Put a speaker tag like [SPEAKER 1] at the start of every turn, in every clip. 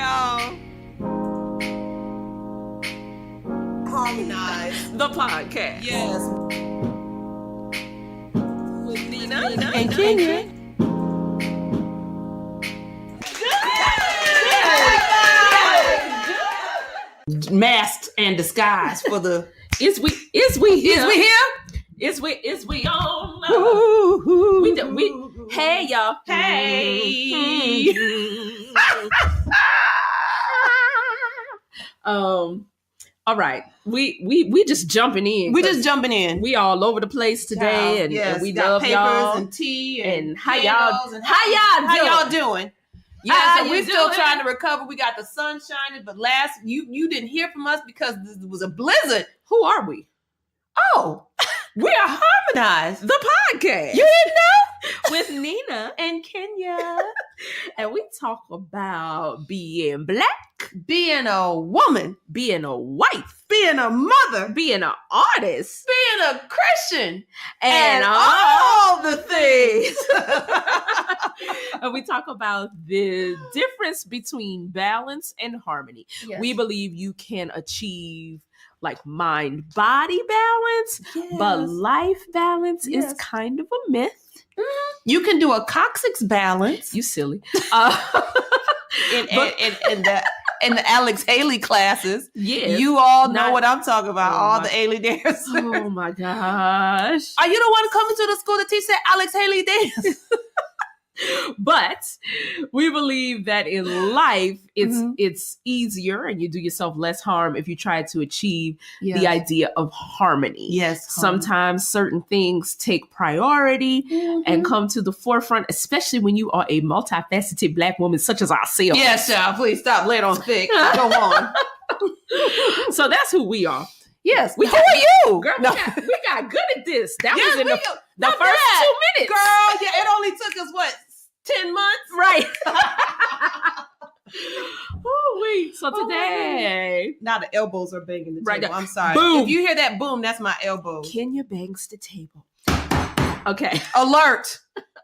[SPEAKER 1] y'all. Harmonize.
[SPEAKER 2] The podcast.
[SPEAKER 1] Yes.
[SPEAKER 2] With Nina
[SPEAKER 1] and Kenya. Masked and disguised for the
[SPEAKER 2] Is we here?
[SPEAKER 1] Is we here?
[SPEAKER 2] Is we on?
[SPEAKER 1] We
[SPEAKER 2] Hey y'all.
[SPEAKER 1] Hey.
[SPEAKER 2] All right. We just jumping in.
[SPEAKER 1] We just jumping in.
[SPEAKER 2] We all over the place today, and we
[SPEAKER 1] got
[SPEAKER 2] love
[SPEAKER 1] papers
[SPEAKER 2] y'all
[SPEAKER 1] and tea
[SPEAKER 2] and how
[SPEAKER 1] how y'all doing? Yeah,
[SPEAKER 2] How
[SPEAKER 1] so we're
[SPEAKER 2] you
[SPEAKER 1] still
[SPEAKER 2] doing?
[SPEAKER 1] trying to recover. We got the sun shining, but you didn't hear from us because there was a blizzard.
[SPEAKER 2] Who are we?
[SPEAKER 1] Oh, we are Harmonized.
[SPEAKER 2] The podcast.
[SPEAKER 1] You didn't know?
[SPEAKER 2] With Nina,
[SPEAKER 1] And Kenya.
[SPEAKER 2] and we talk about being black,
[SPEAKER 1] Being a woman,
[SPEAKER 2] being a wife,
[SPEAKER 1] being a mother,
[SPEAKER 2] being an artist,
[SPEAKER 1] being a Christian,
[SPEAKER 2] and
[SPEAKER 1] all the things.
[SPEAKER 2] and we talk about the difference between balance and harmony.
[SPEAKER 1] Yes.
[SPEAKER 2] We believe you can achieve like mind-body balance, but life balance is
[SPEAKER 1] Yes.
[SPEAKER 2] kind of a myth.
[SPEAKER 1] You can do a coccyx balance
[SPEAKER 2] You silly.
[SPEAKER 1] in the Alex Ailey classes.
[SPEAKER 2] Yes.
[SPEAKER 1] You all know
[SPEAKER 2] Not-
[SPEAKER 1] what I'm talking about.
[SPEAKER 2] Oh
[SPEAKER 1] all
[SPEAKER 2] my-
[SPEAKER 1] the Ailey dancers.
[SPEAKER 2] Oh my gosh.
[SPEAKER 1] Are you the one coming to the school to teach that Alex Haley dance?
[SPEAKER 2] But we believe that in life,
[SPEAKER 1] Mm-hmm.
[SPEAKER 2] it's easier and you do yourself less harm if you try to achieve the idea of harmony.
[SPEAKER 1] Yes.
[SPEAKER 2] Sometimes certain things take priority
[SPEAKER 1] Mm-hmm.
[SPEAKER 2] and come to the forefront, especially when you are a multifaceted black woman such as ourselves.
[SPEAKER 1] Yes, child. Please stop. Lay it on thick. Go on.
[SPEAKER 2] So that's who we are.
[SPEAKER 1] Yes.
[SPEAKER 2] We
[SPEAKER 1] Who
[SPEAKER 2] got-
[SPEAKER 1] are you?
[SPEAKER 2] Girl,
[SPEAKER 1] No.
[SPEAKER 2] we got good at this. That
[SPEAKER 1] Yes,
[SPEAKER 2] was in
[SPEAKER 1] we
[SPEAKER 2] the
[SPEAKER 1] go-
[SPEAKER 2] first
[SPEAKER 1] not bad.
[SPEAKER 2] 2 minutes.
[SPEAKER 1] Girl, yeah, it only took us, what, 10 months?
[SPEAKER 2] Right. Oh, wait. So
[SPEAKER 1] Oh,
[SPEAKER 2] today,
[SPEAKER 1] Now the elbows are banging the
[SPEAKER 2] Right
[SPEAKER 1] table.
[SPEAKER 2] now.
[SPEAKER 1] I'm sorry.
[SPEAKER 2] Boom.
[SPEAKER 1] If you hear that boom, that's my elbow.
[SPEAKER 2] Kenya bangs the table. Okay.
[SPEAKER 1] Alert.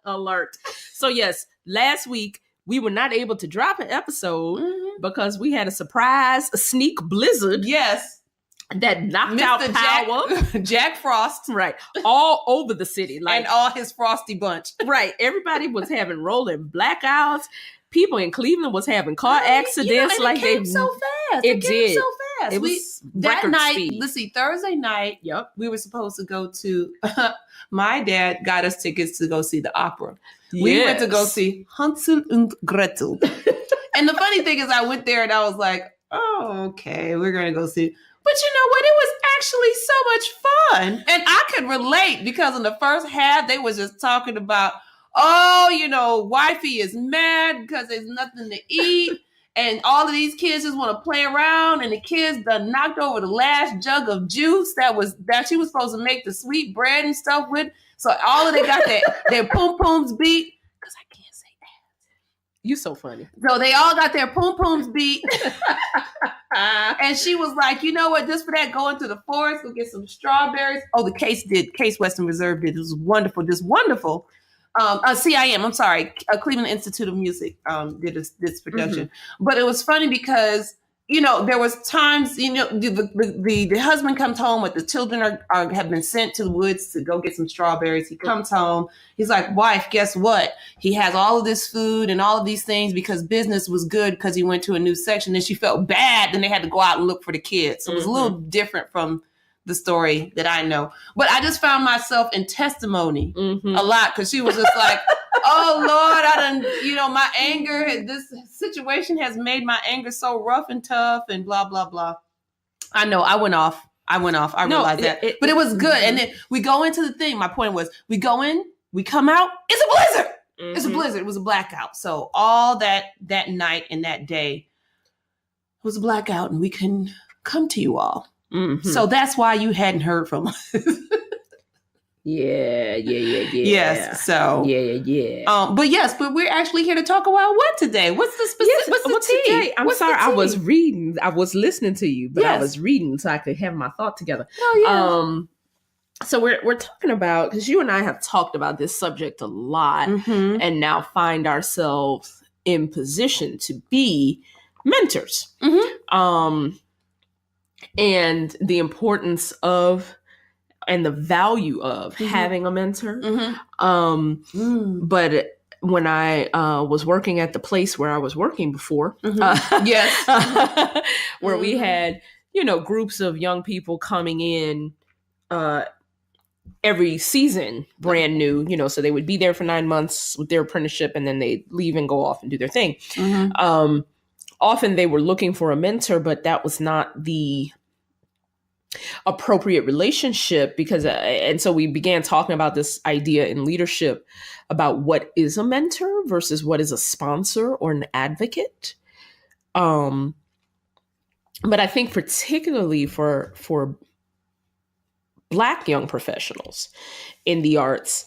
[SPEAKER 2] Alert. So yes, last week we were not able to drop an episode because we had a sneak blizzard
[SPEAKER 1] Yes.
[SPEAKER 2] that knocked out
[SPEAKER 1] Mr.
[SPEAKER 2] power.
[SPEAKER 1] Jack Frost
[SPEAKER 2] Right. All over the city. Like,
[SPEAKER 1] and all his frosty bunch.
[SPEAKER 2] right. Everybody was having rolling blackouts. People in Cleveland was having car accidents.
[SPEAKER 1] and
[SPEAKER 2] like
[SPEAKER 1] it came
[SPEAKER 2] they
[SPEAKER 1] so fast.
[SPEAKER 2] It
[SPEAKER 1] came
[SPEAKER 2] did.
[SPEAKER 1] so fast.
[SPEAKER 2] It was
[SPEAKER 1] that
[SPEAKER 2] record
[SPEAKER 1] night,
[SPEAKER 2] speed.
[SPEAKER 1] let's see, Thursday night,
[SPEAKER 2] Yep.
[SPEAKER 1] we were supposed to go to, my dad got us tickets to go see the opera. We went to go
[SPEAKER 2] Yes.
[SPEAKER 1] see Hansel and Gretel. And the funny thing is I went there and I was like, oh, okay, we're going to go see. But you know what? It was actually so much fun. And I could relate because in the first half, they was just talking about, oh, you know, wifey is mad because there's nothing to eat. And all of these kids just want to play around. And the kids done knocked over the last jug of juice that she was supposed to make the sweet bread and stuff with. So all of they got their pom poms beat. Because I can't say that.
[SPEAKER 2] You so funny.
[SPEAKER 1] So they all got their pom poms beat. And she was like, you know what? Just for that, go into the forest, go get some strawberries. Oh, the Case Western Reserve did. It was wonderful, just wonderful. I'm sorry. Cleveland Institute of Music did this production. But it was funny because, you know, there was times, you know, the husband comes home, but the children have been sent to the woods to go get some strawberries. He comes home. He's like, wife, guess what? He has all of this food and all of these things because business was good because he went to a new section and she felt bad. Then they had to go out and look for the kids. So it was a little different from the story that I know. But I just found myself in testimony a lot because she was just like, oh Lord, I done, you know, my anger, this situation has made my anger so rough and tough and blah, blah, blah. I know, I went off. I realized that. But it was good. And then we go into the thing. My point was, we go in, we come out, it's a blizzard. It's a blizzard. It was a blackout. So all that night and that day was a blackout and we couldn't come to you all. So that's why you hadn't heard from us.
[SPEAKER 2] Yeah.
[SPEAKER 1] Yes. So
[SPEAKER 2] Yeah.
[SPEAKER 1] but we're actually here to talk about what today? What's the specific? What's the tea?
[SPEAKER 2] Today? I'm
[SPEAKER 1] What's the
[SPEAKER 2] sorry. I was
[SPEAKER 1] tea?
[SPEAKER 2] reading. I was listening to you, but I
[SPEAKER 1] Yes.
[SPEAKER 2] was reading so I could have my thought together.
[SPEAKER 1] Oh yeah.
[SPEAKER 2] So we're talking about, because you and I have talked about this subject a lot,
[SPEAKER 1] Mhm.
[SPEAKER 2] and now find ourselves in position to be mentors. And the importance of and the value of having a mentor. But when I was working at the place where I was working before,
[SPEAKER 1] yes,
[SPEAKER 2] where we had, groups of young people coming in every season, brand new, so they would be there for 9 months with their apprenticeship and then they leave and go off and do their thing. Often they were looking for a mentor, but that was not the appropriate relationship because and so we began talking about this idea in leadership about what is a mentor versus what is a sponsor or an advocate. But I think particularly for Black young professionals in the arts,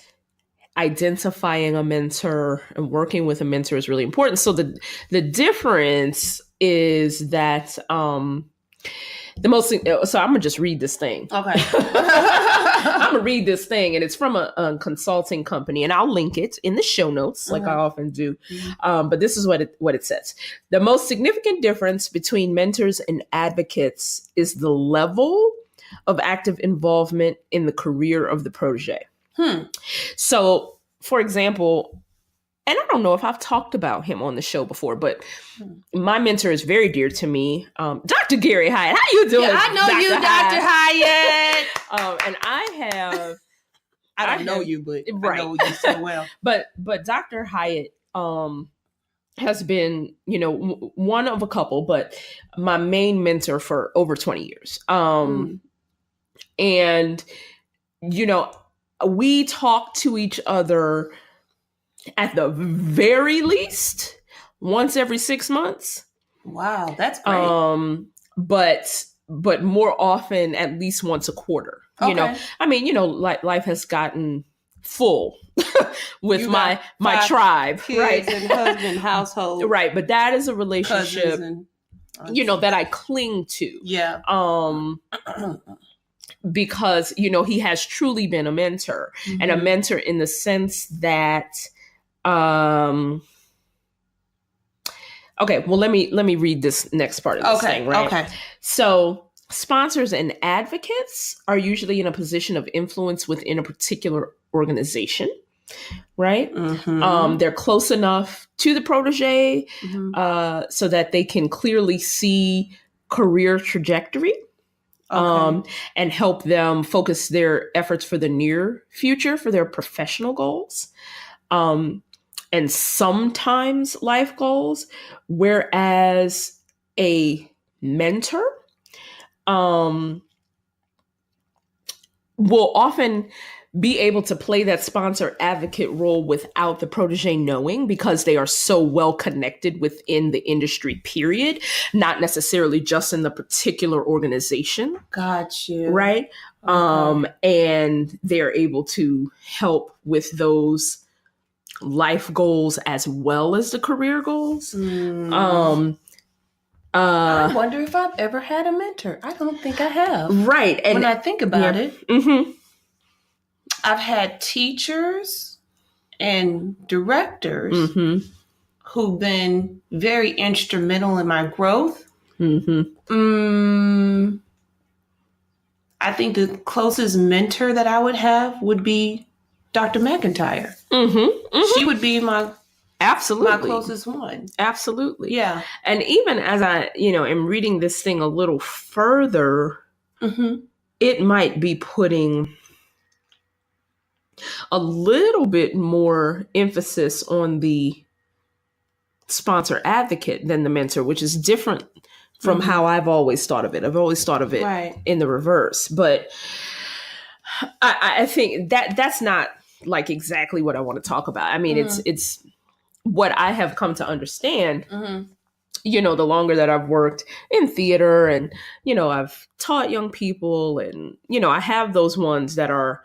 [SPEAKER 2] identifying a mentor and working with a mentor is really important. So the difference is that so I'm gonna just read this thing.
[SPEAKER 1] Okay.
[SPEAKER 2] I'm gonna read this thing, and it's from a consulting company, and I'll link it in the show notes, like I often do. But this is what it says: the most significant difference between mentors and advocates is the level of active involvement in the career of the protege. So, for example. And I don't know if I've talked about him on the show before, but my mentor is very dear to me. Dr. Gary Hyatt. How you doing?
[SPEAKER 1] Yeah, I know you, Dr. Hyatt.
[SPEAKER 2] And
[SPEAKER 1] I don't know you, but
[SPEAKER 2] right.
[SPEAKER 1] I know you so well.
[SPEAKER 2] But Dr. Hyatt has been, one of a couple, but my main mentor for over 20 years. And, we talk to each other at the very least once every 6 months.
[SPEAKER 1] Wow, that's great.
[SPEAKER 2] But more often at least once a quarter.
[SPEAKER 1] Okay.
[SPEAKER 2] Life has gotten full with my tribe,
[SPEAKER 1] kids,
[SPEAKER 2] right?
[SPEAKER 1] And husband, household.
[SPEAKER 2] Right, but that is a relationship that I cling to.
[SPEAKER 1] Yeah.
[SPEAKER 2] Because he has truly been a mentor, and a mentor in the sense that okay, well let me read this next part of this thing, right?
[SPEAKER 1] Okay.
[SPEAKER 2] So sponsors and advocates are usually in a position of influence within a particular organization, right? They're close enough to the protege so that they can clearly see career trajectory. And help them focus their efforts for the near future, for their professional goals, and sometimes life goals. Whereas a mentor will often be able to play that sponsor advocate role without the protege knowing, because they are so well connected within the industry, period, not necessarily just in the particular organization.
[SPEAKER 1] Got you.
[SPEAKER 2] Right. Okay. And they're able to help with those life goals as well as the career goals.
[SPEAKER 1] I wonder if I've ever had a mentor. I don't think I have.
[SPEAKER 2] Right. And
[SPEAKER 1] when I think about it, I've had teachers and directors who've been very instrumental in my growth. I think the closest mentor that I would have would be Dr. McIntyre. She would be my closest one.
[SPEAKER 2] Absolutely.
[SPEAKER 1] Yeah.
[SPEAKER 2] And even as I, am reading this thing a little further, it might be putting a little bit more emphasis on the sponsor advocate than the mentor, which is different from how I've always thought of it. I've always thought of it in the reverse. But I think that's not like exactly what I want to talk about. I mean, it's what I have come to understand, the longer that I've worked in theater and, I've taught young people and, I have those ones that are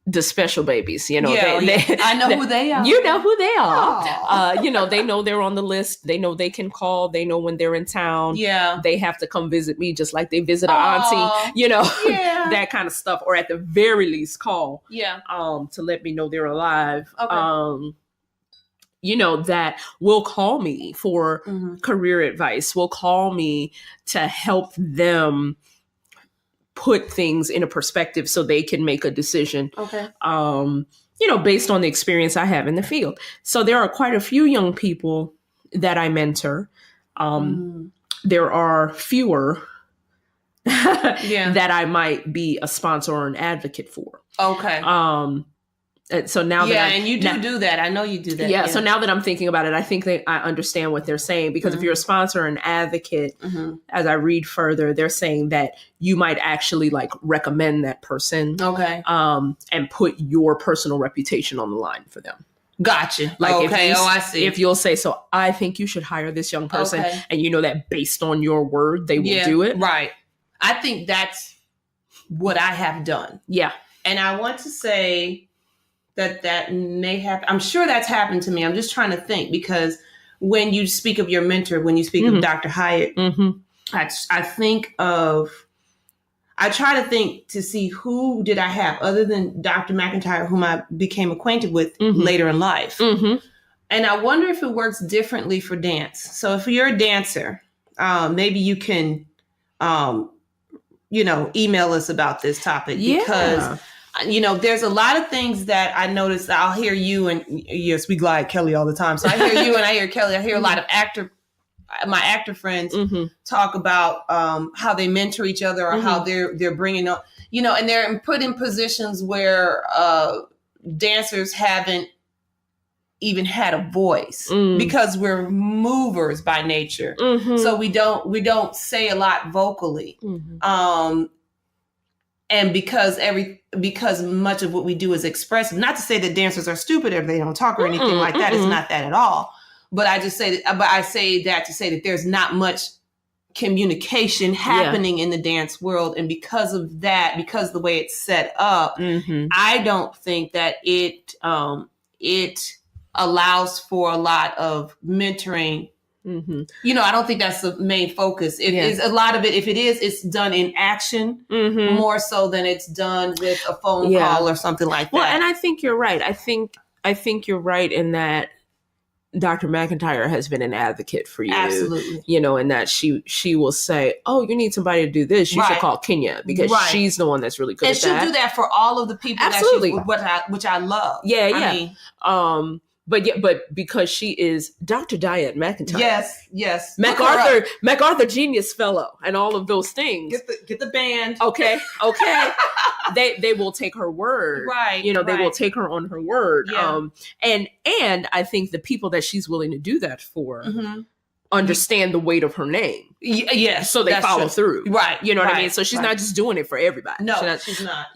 [SPEAKER 2] the special babies,
[SPEAKER 1] I know who they are.
[SPEAKER 2] You know who they are. They know they're on the list. They know they can call. They know when they're in town.
[SPEAKER 1] Yeah.
[SPEAKER 2] They have to come visit me just like they visit an auntie, that kind of stuff. Or at the very least call.
[SPEAKER 1] Yeah.
[SPEAKER 2] To let me know they're alive.
[SPEAKER 1] Okay.
[SPEAKER 2] that will call me for career advice, will call me to help them put things in a perspective so they can make a decision.
[SPEAKER 1] Okay.
[SPEAKER 2] Based on the experience I have in the field. So there are quite a few young people that I mentor. There are fewer that I might be a sponsor or an advocate for.
[SPEAKER 1] Okay.
[SPEAKER 2] So now that
[SPEAKER 1] and you do that. I know you do that.
[SPEAKER 2] Yeah. So now that I'm thinking about it, I think that I understand what they're saying, because if you're a sponsor or an advocate, as I read further, they're saying that you might actually like recommend that person.
[SPEAKER 1] Okay.
[SPEAKER 2] And put your personal reputation on the line for them.
[SPEAKER 1] Gotcha.
[SPEAKER 2] Like,
[SPEAKER 1] I see.
[SPEAKER 2] If you'll say, so I think you should hire this young person, and you know that based on your word, they will do it.
[SPEAKER 1] Right. I think that's what I have done.
[SPEAKER 2] Yeah.
[SPEAKER 1] And I want to say that may happen. I'm sure that's happened to me. I'm just trying to think, because when you speak of your mentor, when you speak of Dr. Hyatt, I try to think to see who did I have other than Dr. McIntyre, whom I became acquainted with later in life. And I wonder if it works differently for dance. So if you're a dancer, maybe you can, email us about this topic, because there's a lot of things that I notice. I'll hear you, and yes, we glide Kelly all the time. So I hear you and I hear Kelly. I hear a lot of my actor friends talk about how they mentor each other, or how they're bringing up, and they're put in positions where dancers haven't even had a voice, because we're movers by nature. So we don't say a lot vocally. And because much of what we do is expressive, not to say that dancers are stupid or they don't talk or anything like that. It's not that at all. But I say that to say that there's not much communication happening in the dance world. And because of that, because the way it's set up, I don't think that it allows for a lot of mentoring. I don't think that's the main focus. It is a lot of it. If it is, it's done in action more so than it's done with a phone call or something like that.
[SPEAKER 2] Well, and I think you're right. I think you're right in that Dr. McIntyre has been an advocate for you.
[SPEAKER 1] Absolutely.
[SPEAKER 2] And that she will say, oh, you need somebody to do this. You should call Kenya, because she's the one that's really good at that.
[SPEAKER 1] And she'll do that for all of the people which I love.
[SPEAKER 2] Yeah, yeah. But because she is Dr. Diane McIntyre.
[SPEAKER 1] Yes.
[SPEAKER 2] MacArthur Genius Fellow and all of those things.
[SPEAKER 1] Get the band.
[SPEAKER 2] Okay. They will take her word.
[SPEAKER 1] Right.
[SPEAKER 2] They will take her on her word.
[SPEAKER 1] Yeah.
[SPEAKER 2] And I think the people that she's willing to do that for understand the weight of her name.
[SPEAKER 1] Yes.
[SPEAKER 2] So they follow through.
[SPEAKER 1] Right.
[SPEAKER 2] You know what I mean? So she's not just doing it for everybody.
[SPEAKER 1] No, she's not.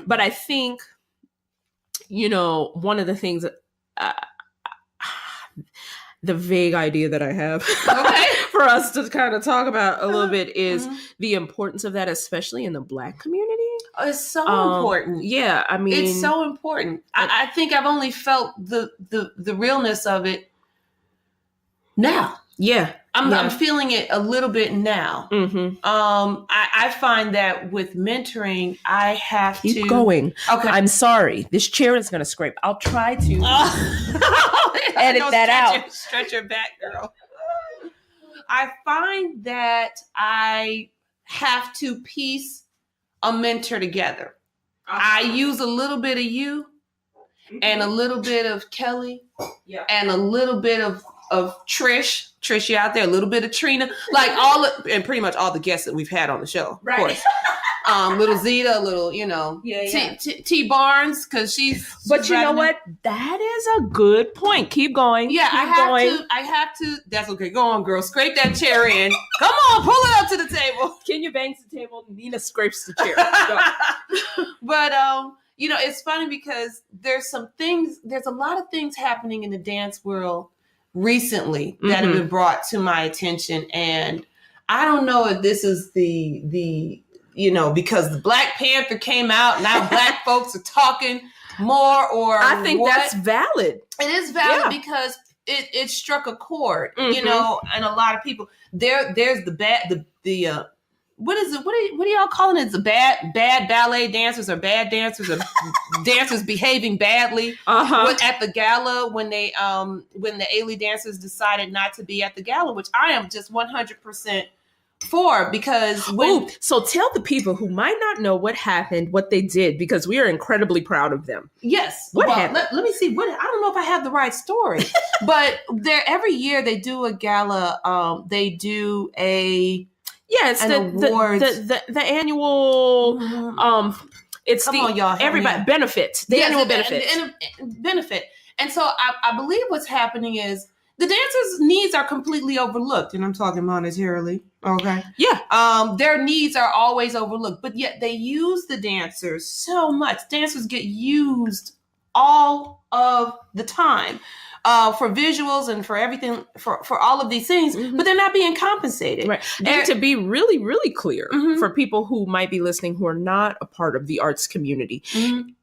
[SPEAKER 2] But I think, one of the things, the vague idea that I have for us to kind of talk about a little bit is the importance of that, especially in the Black community.
[SPEAKER 1] Oh, it's so important.
[SPEAKER 2] Yeah, I mean,
[SPEAKER 1] it's so important. I think I've only felt the realness of it now.
[SPEAKER 2] Yeah.
[SPEAKER 1] I'm feeling it a little bit now. I find that with mentoring, I have to
[SPEAKER 2] keep going.
[SPEAKER 1] Okay.
[SPEAKER 2] I'm sorry. This chair is going to scrape. I'll try to edit that out.
[SPEAKER 1] Stretch your back, girl. I find that I have to piece a mentor together. I use a little bit of you and a little bit of Kelly and a little bit of Trish you out there, a little bit of Trina, and pretty much all the guests that we've had on the show, of course. Little Zeta, little, T Barnes, because she's
[SPEAKER 2] But you know what? That is a good point. Keep going.
[SPEAKER 1] Yeah, I have to. That's okay. Go on, girl. Scrape that chair in. Come on, pull it up to the table.
[SPEAKER 2] Kenya bangs the table. Nina scrapes the chair.
[SPEAKER 1] But it's funny because there's a lot of things happening in the dance world recently that have been brought to my attention, and I don't know if this is the because the Black Panther came out, now Black folks are talking more, or
[SPEAKER 2] I think that's valid.
[SPEAKER 1] It is valid because it struck a chord, and a lot of people there's the what is it? What are y'all calling it? It's bad ballet dancers or bad dancers or dancers behaving badly at the gala when the Ailey dancers decided not to be at the gala, which I am just 100% for, because
[SPEAKER 2] so tell the people who might not know what happened, what they did, because we are incredibly proud of them.
[SPEAKER 1] Yes. What happened? Let me see. I don't know if I have the right story, but every year they do a gala. They do it's the annual. It's everybody benefit. The annual benefit. Benefit. And so I believe what's happening is the dancers' needs are completely overlooked, and I'm talking monetarily. Okay.
[SPEAKER 2] Yeah.
[SPEAKER 1] Their needs are always overlooked, but yet they use the dancers so much. Dancers get used all of the time for visuals and for everything, for all of these things, but they're not being compensated.
[SPEAKER 2] Right. And to be really, really clear for people who might be listening who are not a part of the arts community,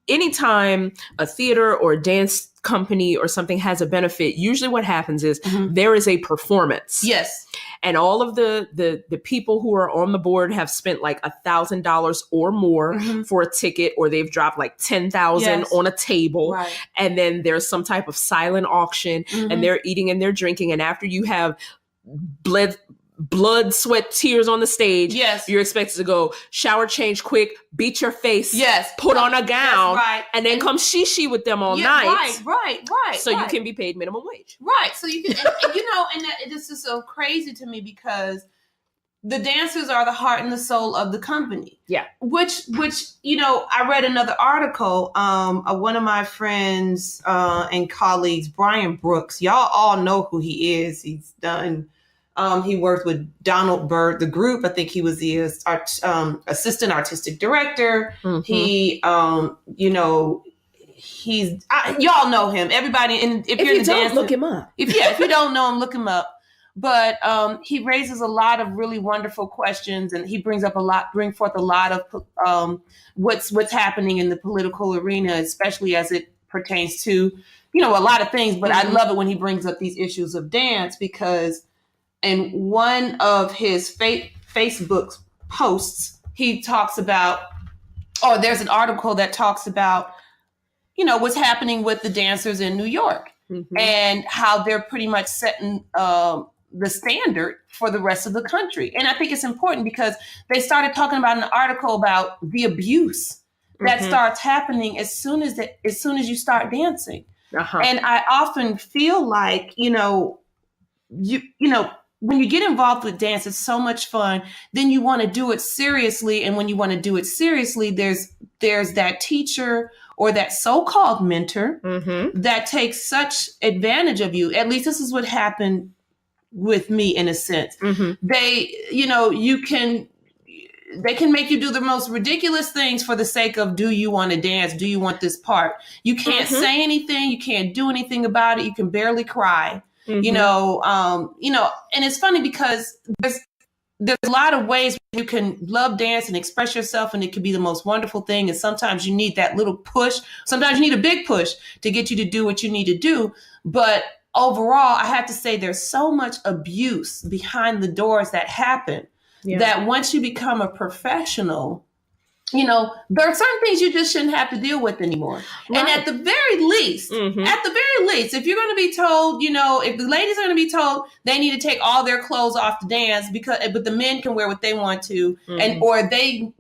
[SPEAKER 2] anytime a theater or a dance company or something has a benefit, usually what happens is there is a performance.
[SPEAKER 1] Yes.
[SPEAKER 2] And all of the people who are on the board have spent like $1,000 or more for a ticket, or they've dropped like $10,000 on a table.
[SPEAKER 1] Right.
[SPEAKER 2] And then there's some type of silent auction and they're eating and they're drinking. And after you have blood, sweat, tears on the stage, you're expected to go shower, change quick, beat your face, put on a gown, and then come shishi with them all night.
[SPEAKER 1] Right.
[SPEAKER 2] So you can be paid minimum wage.
[SPEAKER 1] Right. So you can, and this is so crazy to me, because the dancers are the heart and the soul of the company.
[SPEAKER 2] Yeah.
[SPEAKER 1] Which I read another article, one of my friends and colleagues, Brian Brooks. Y'all all know who he is. He's done. He worked with Donald Byrd, the group. I think he was the assistant artistic director. He, y'all know him. Everybody, and if you're in the dance,
[SPEAKER 2] look him up.
[SPEAKER 1] If you don't know him, look him up. But he raises a lot of really wonderful questions, and he bring forth a lot of what's happening in the political arena, especially as it pertains to a lot of things. But I love it when he brings up these issues of dance, because in one of his Facebook posts, he talks about, there's an article that talks about, what's happening with the dancers in New York and how they're pretty much setting the standard for the rest of the country. And I think it's important because they started talking about an article about the abuse that starts happening as soon as you start dancing. And I often feel like, when you get involved with dance, it's so much fun. Then you want to do it seriously. And when you want to do it seriously, there's that teacher or that so-called mentor that takes such advantage of you. At least this is what happened with me, in a sense. They can make you do the most ridiculous things for the sake of, do you want to dance? Do you want this part? You can't say anything. You can't do anything about it. You can barely cry. And it's funny because there's a lot of ways you can love dance and express yourself, and it can be the most wonderful thing. And sometimes you need that little push. Sometimes you need a big push to get you to do what you need to do. But overall, I have to say there's so much abuse behind the doors that happen that once you become a professional, there are certain things you just shouldn't have to deal with anymore. Right. And at the very least, if you're going to be told, if the ladies are going to be told they need to take all their clothes off to dance, but the men can wear what they want to, or they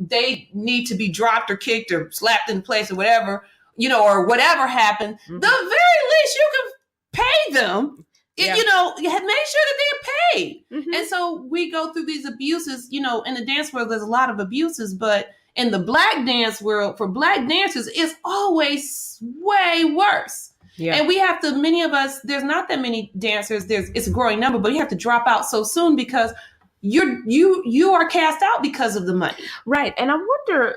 [SPEAKER 1] need to be dropped or kicked or slapped in place or whatever, or whatever happened, the very least you can pay them. Make sure that they're paid. And so we go through these abuses, in the dance world, there's a lot of abuses, but in the Black dance world, for Black dancers, it's always way worse. Yeah. And we have to, many of us, there's not that many dancers, it's a growing number, but you have to drop out so soon because you are cast out because of the money.
[SPEAKER 2] Right. And I wonder,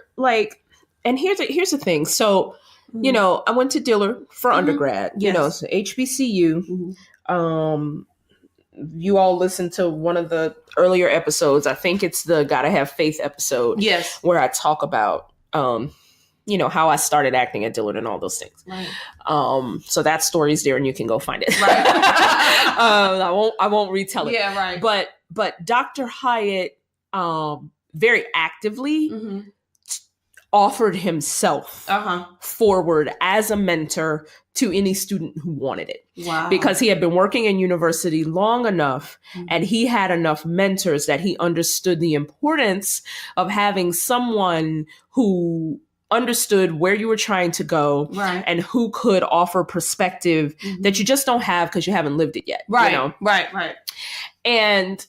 [SPEAKER 2] and here's the thing. So, I went to Diller for undergrad, so HBCU. You all listened to one of the earlier episodes. I think it's the Gotta Have Faith episode.
[SPEAKER 1] Yes.
[SPEAKER 2] Where I talk about, how I started acting at Dillard and all those things.
[SPEAKER 1] Right.
[SPEAKER 2] So that story's there and you can go find it.
[SPEAKER 1] Right.
[SPEAKER 2] I won't retell it.
[SPEAKER 1] Yeah, right.
[SPEAKER 2] But Dr. Hyatt, very actively offered himself forward as a mentor to any student who wanted it.
[SPEAKER 1] Wow.
[SPEAKER 2] Because he had been working in university long enough and he had enough mentors that he understood the importance of having someone who understood where you were trying to go and who could offer perspective that you just don't have because you haven't lived it yet.
[SPEAKER 1] Right,
[SPEAKER 2] you know?
[SPEAKER 1] right. And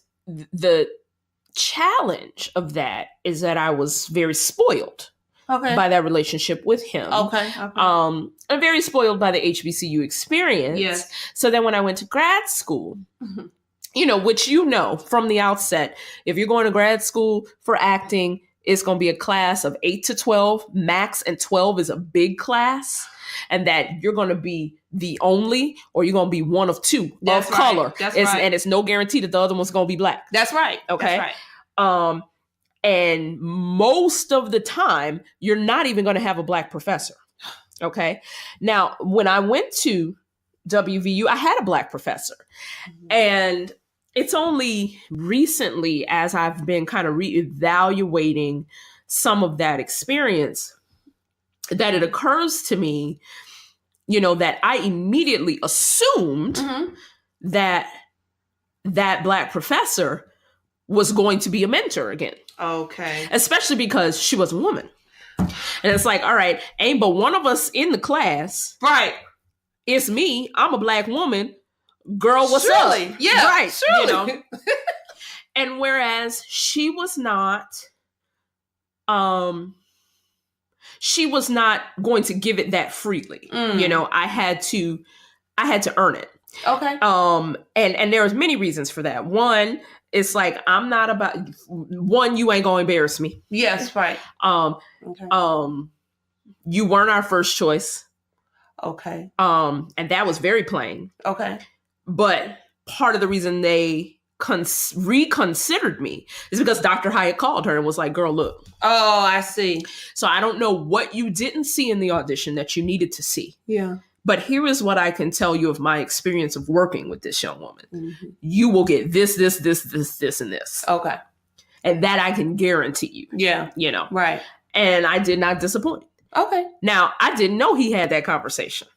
[SPEAKER 2] the challenge of that is that I was very spoiled by that relationship with him. I'm very spoiled by the HBCU experience.
[SPEAKER 1] Yes.
[SPEAKER 2] So then when I went to grad school, you know, which you know from the outset, if you're going to grad school for acting, it's going to be a class of 8 to 12 max, and 12 is a big class, and that you're going to be the only, or you're going to be one of two of color.
[SPEAKER 1] That's right.
[SPEAKER 2] And it's no guarantee that the other one's going to be black.
[SPEAKER 1] That's right.
[SPEAKER 2] Okay.
[SPEAKER 1] That's right.
[SPEAKER 2] And most of the time, you're not even going to have a black professor. Okay. Now, when I went to WVU, I had a black professor. And it's only recently, as I've been kind of reevaluating some of that experience, that it occurs to me, you know, that I immediately assumed that that black professor was going to be a mentor again.
[SPEAKER 1] Okay.
[SPEAKER 2] Especially because she was a woman. And it's like, all right, ain't but one of us in the class.
[SPEAKER 1] Right.
[SPEAKER 2] It's me. I'm a black woman. Girl, what's up?
[SPEAKER 1] Yeah.
[SPEAKER 2] Right.
[SPEAKER 1] Surely.
[SPEAKER 2] You know? And whereas she was not going to give it that freely. You know, I had to earn it.
[SPEAKER 1] Okay.
[SPEAKER 2] And there was many reasons for that. One, it's like, I'm not about you ain't gonna embarrass me.
[SPEAKER 1] Yes, right.
[SPEAKER 2] You weren't our first choice.
[SPEAKER 1] Okay.
[SPEAKER 2] And that was very plain.
[SPEAKER 1] Okay.
[SPEAKER 2] But part of the reason they reconsidered me is because Dr. Hyatt called her and was like, girl, look.
[SPEAKER 1] Oh, I see.
[SPEAKER 2] So I don't know what you didn't see in the audition that you needed to see.
[SPEAKER 1] Yeah.
[SPEAKER 2] But here is what I can tell you of my experience of working with this young woman. You will get this, and this.
[SPEAKER 1] Okay.
[SPEAKER 2] And that I can guarantee you.
[SPEAKER 1] Yeah.
[SPEAKER 2] You know.
[SPEAKER 1] Right.
[SPEAKER 2] And I did not disappoint.
[SPEAKER 1] Okay.
[SPEAKER 2] Now, I didn't know he had that conversation.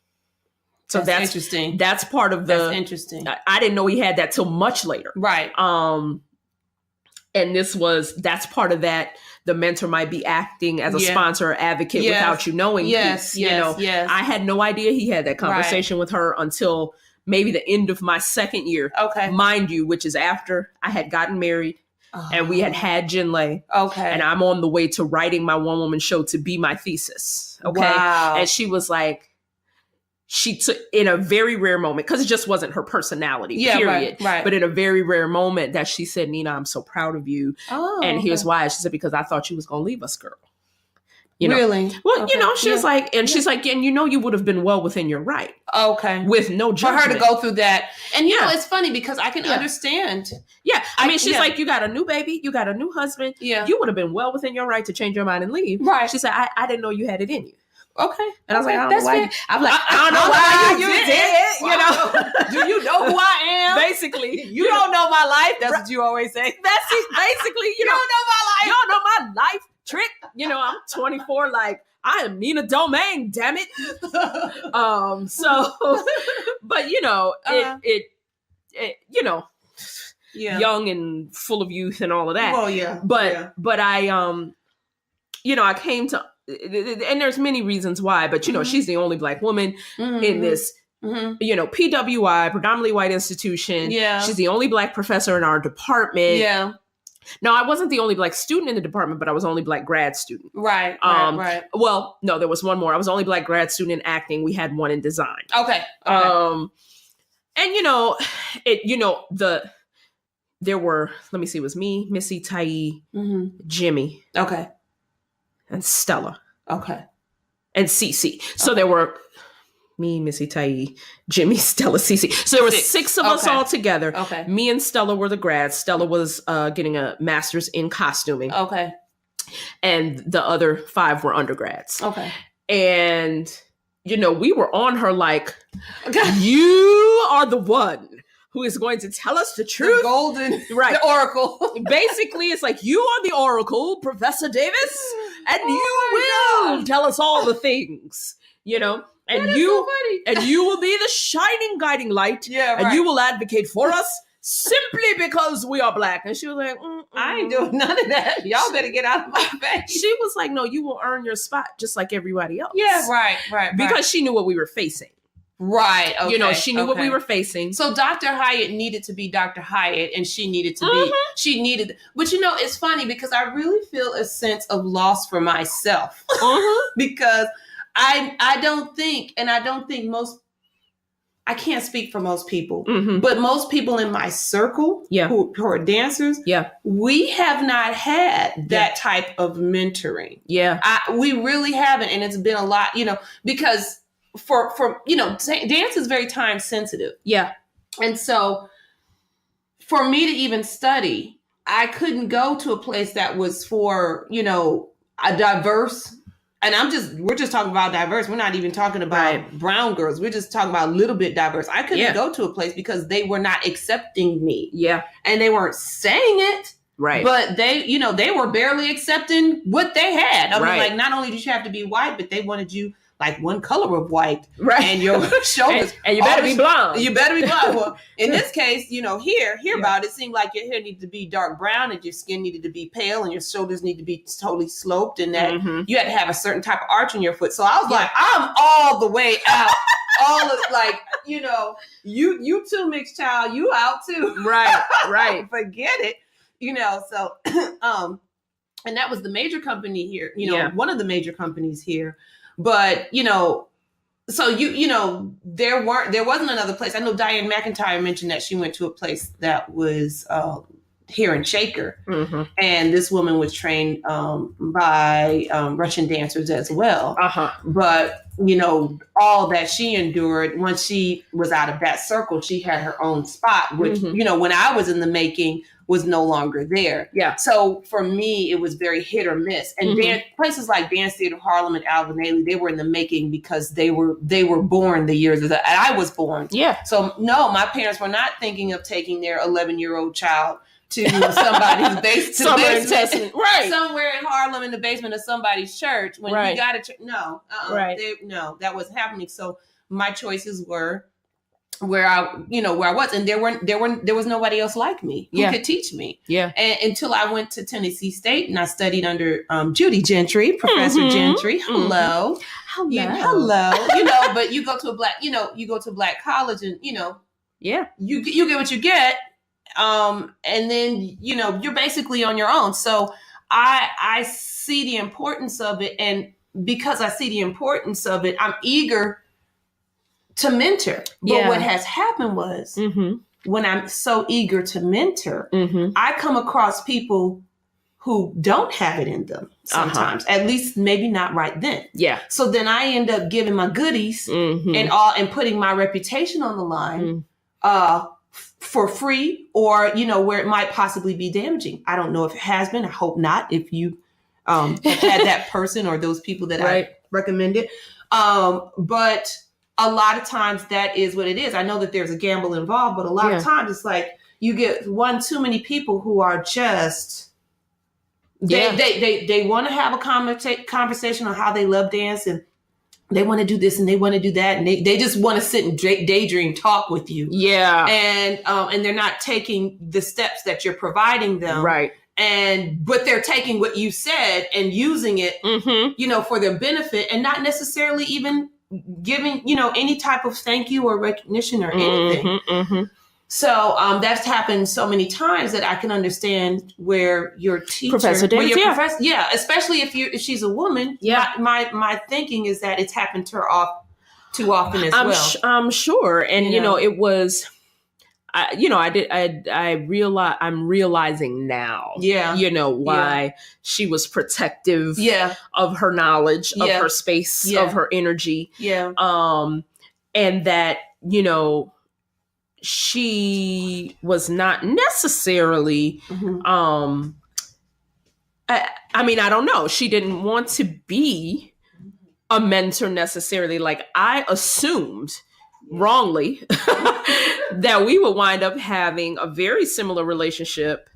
[SPEAKER 2] So that's
[SPEAKER 1] interesting.
[SPEAKER 2] That's part of the...
[SPEAKER 1] That's interesting.
[SPEAKER 2] I didn't know he had that till much later.
[SPEAKER 1] Right.
[SPEAKER 2] And that's part of that. The mentor might be acting as a sponsor or advocate without you knowing.
[SPEAKER 1] Yes,
[SPEAKER 2] you know, I had no idea he had that conversation with her until maybe the end of my second year.
[SPEAKER 1] Okay.
[SPEAKER 2] Mind you, which is after I had gotten married and we had Jinlay.
[SPEAKER 1] Okay.
[SPEAKER 2] And I'm on the way to writing my one-woman show to be my thesis. Okay.
[SPEAKER 1] Wow.
[SPEAKER 2] And she was like, she took in a very rare moment, because it just wasn't her personality, period.
[SPEAKER 1] Right.
[SPEAKER 2] But in a very rare moment that she said, Nina, I'm so proud of you. Oh, and here's why. She said, because I thought you was going to leave us, girl. You know?
[SPEAKER 1] Really?
[SPEAKER 2] Well, you know, she was like, and she's like, and you know, you would have been well within your right.
[SPEAKER 1] Okay.
[SPEAKER 2] With no judgment.
[SPEAKER 1] For her to go through that. And you know, it's funny because I can understand.
[SPEAKER 2] Yeah. I mean, she's like, you got a new baby, you got a new husband. Yeah. You would have been well within your right to change your mind and leave. Right. She said, I didn't know you had it in you.
[SPEAKER 1] Okay.
[SPEAKER 2] And I was like, I don't know why. I'm like, I don't know why you did it. You know,
[SPEAKER 1] do you know who I am?
[SPEAKER 2] Basically,
[SPEAKER 1] you don't know my life. That's what you always say.
[SPEAKER 2] That's it. Basically, you don't know my life. You don't know my life trick. You know, I'm 24. Like, I am Nina Domain. Damn it. So, but you know, it you know, young and full of youth and all of that.
[SPEAKER 1] Well, yeah.
[SPEAKER 2] But I you know, I came to. And there's many reasons why, but you know, she's the only Black woman in this, you know, PWI, predominantly white institution. Yeah. She's the only Black professor in our department. Yeah. Now, I wasn't the only Black student in the department, but I was the only Black grad student.
[SPEAKER 1] Right. Right.
[SPEAKER 2] Well, no, there was one more. I was the only Black grad student in acting. We had one in design.
[SPEAKER 1] Okay.
[SPEAKER 2] And you know, there were, let me see, it was me, Missy, Tai, Jimmy.
[SPEAKER 1] Okay.
[SPEAKER 2] And Stella.
[SPEAKER 1] Okay.
[SPEAKER 2] And Cece. So there were me, Missy, Tai, Jimmy, Stella, Cece. So there were six of us all together. Okay. Me and Stella were the grads. Stella was getting a master's in costuming.
[SPEAKER 1] Okay.
[SPEAKER 2] And the other 5 were undergrads.
[SPEAKER 1] Okay.
[SPEAKER 2] And, you know, we were on her like, you are the one who is going to tell us the truth.
[SPEAKER 1] The golden,
[SPEAKER 2] right.
[SPEAKER 1] The oracle.
[SPEAKER 2] Basically, it's like, you are the oracle, Professor Davis, and you will tell us all the things, you know, and you will be the shining guiding light, and you will advocate for us simply because we are Black. And she was like,
[SPEAKER 1] I ain't doing none of that. Y'all better get out of my face.
[SPEAKER 2] She was like, no, you will earn your spot just like everybody else.
[SPEAKER 1] Yeah, right.
[SPEAKER 2] Because she knew what we were facing.
[SPEAKER 1] Right. Okay,
[SPEAKER 2] you know, she knew what we were facing.
[SPEAKER 1] So Dr. Hyatt needed to be Dr. Hyatt, and she needed to be, but you know, it's funny because I really feel a sense of loss for myself because I don't think I can't speak for most people, but most people in my circle who are dancers, we have not had that type of mentoring. Yeah. We really haven't. And it's been a lot, you know, because for you know, dance is very time sensitive. Yeah. And so for me to even study, I couldn't go to a place that was for, you know, a diverse. And we're just talking about diverse. We're not even talking about brown girls. We're just talking about a little bit diverse. I couldn't go to a place because they were not accepting me. Yeah. And they weren't saying it. Right. But they, you know, they were barely accepting what they had. I mean, like, not only did you have to be white, but they wanted you like one color of white. Right. And your shoulders.
[SPEAKER 2] and you better be blonde.
[SPEAKER 1] You better be blonde. Well, in this case, you know, here about it seemed like your hair needed to be dark brown and your skin needed to be pale and your shoulders need to be totally sloped and that you had to have a certain type of arch in your foot. So I was like, I'm all the way out. All of like, you know, you too, mixed child, you out too. Right. Forget it. You know, so and that was the major company here, you know, one of the major companies here. But, you know, so you know, there wasn't another place. I know Diane McIntyre mentioned that she went to a place that was here in Shaker. And this woman was trained by Russian dancers as well. But, you know, all that she endured, once she was out of that circle, she had her own spot, which, you know, when I was in the making, was no longer there. Yeah. So for me, it was very hit or miss. And places like Dance Theater of Harlem and Alvin Ailey, they were in the making because they were born the years that I was born. Yeah. So no, my parents were not thinking of taking their 11-year-old child to somebody's basement, right? Somewhere in Harlem in the basement of somebody's church. When you got no, that wasn't happening. So my choices were where I was, and there was nobody else like me who could teach me. Yeah. And until I went to Tennessee State and I studied under Judy Gentry, Professor Gentry. Hello. You know, but you go to a black college and, you know, you get what you get. And then, you know, you're basically on your own. So I see the importance of it. And because I see the importance of it, I'm eager to mentor. But what has happened was when I'm so eager to mentor, I come across people who don't have it in them sometimes, at least maybe not right then. Yeah. So then I end up giving my goodies and putting my reputation on the line for free, or, you know, where it might possibly be damaging. I don't know if it has been. I hope not. If you have had that person or those people that I recommended. But a lot of times that is what it is. I know that there's a gamble involved, but a lot of times it's like you get one too many people who are just, they want to have a conversation on how they love dance and they want to do this and they want to do that. And they just want to sit and daydream talk with you. Yeah. And they're not taking the steps that you're providing them. Right. But they're taking what you said and using it, you know, for their benefit and not necessarily even giving, you know, any type of thank you or recognition or anything. So that's happened so many times that I can understand where your teacher,
[SPEAKER 2] Professor Davis,
[SPEAKER 1] especially if she's a woman. Yeah, my thinking is that it's happened to her too often as well.
[SPEAKER 2] I'm sure, and you know, it was. I'm realizing now, you know, why she was protective of her knowledge, of her space, of her energy. Yeah. And that, you know, she was not necessarily, I mean, I don't know. She didn't want to be a mentor necessarily. Like I assumed wrongly that we would wind up having a very similar relationship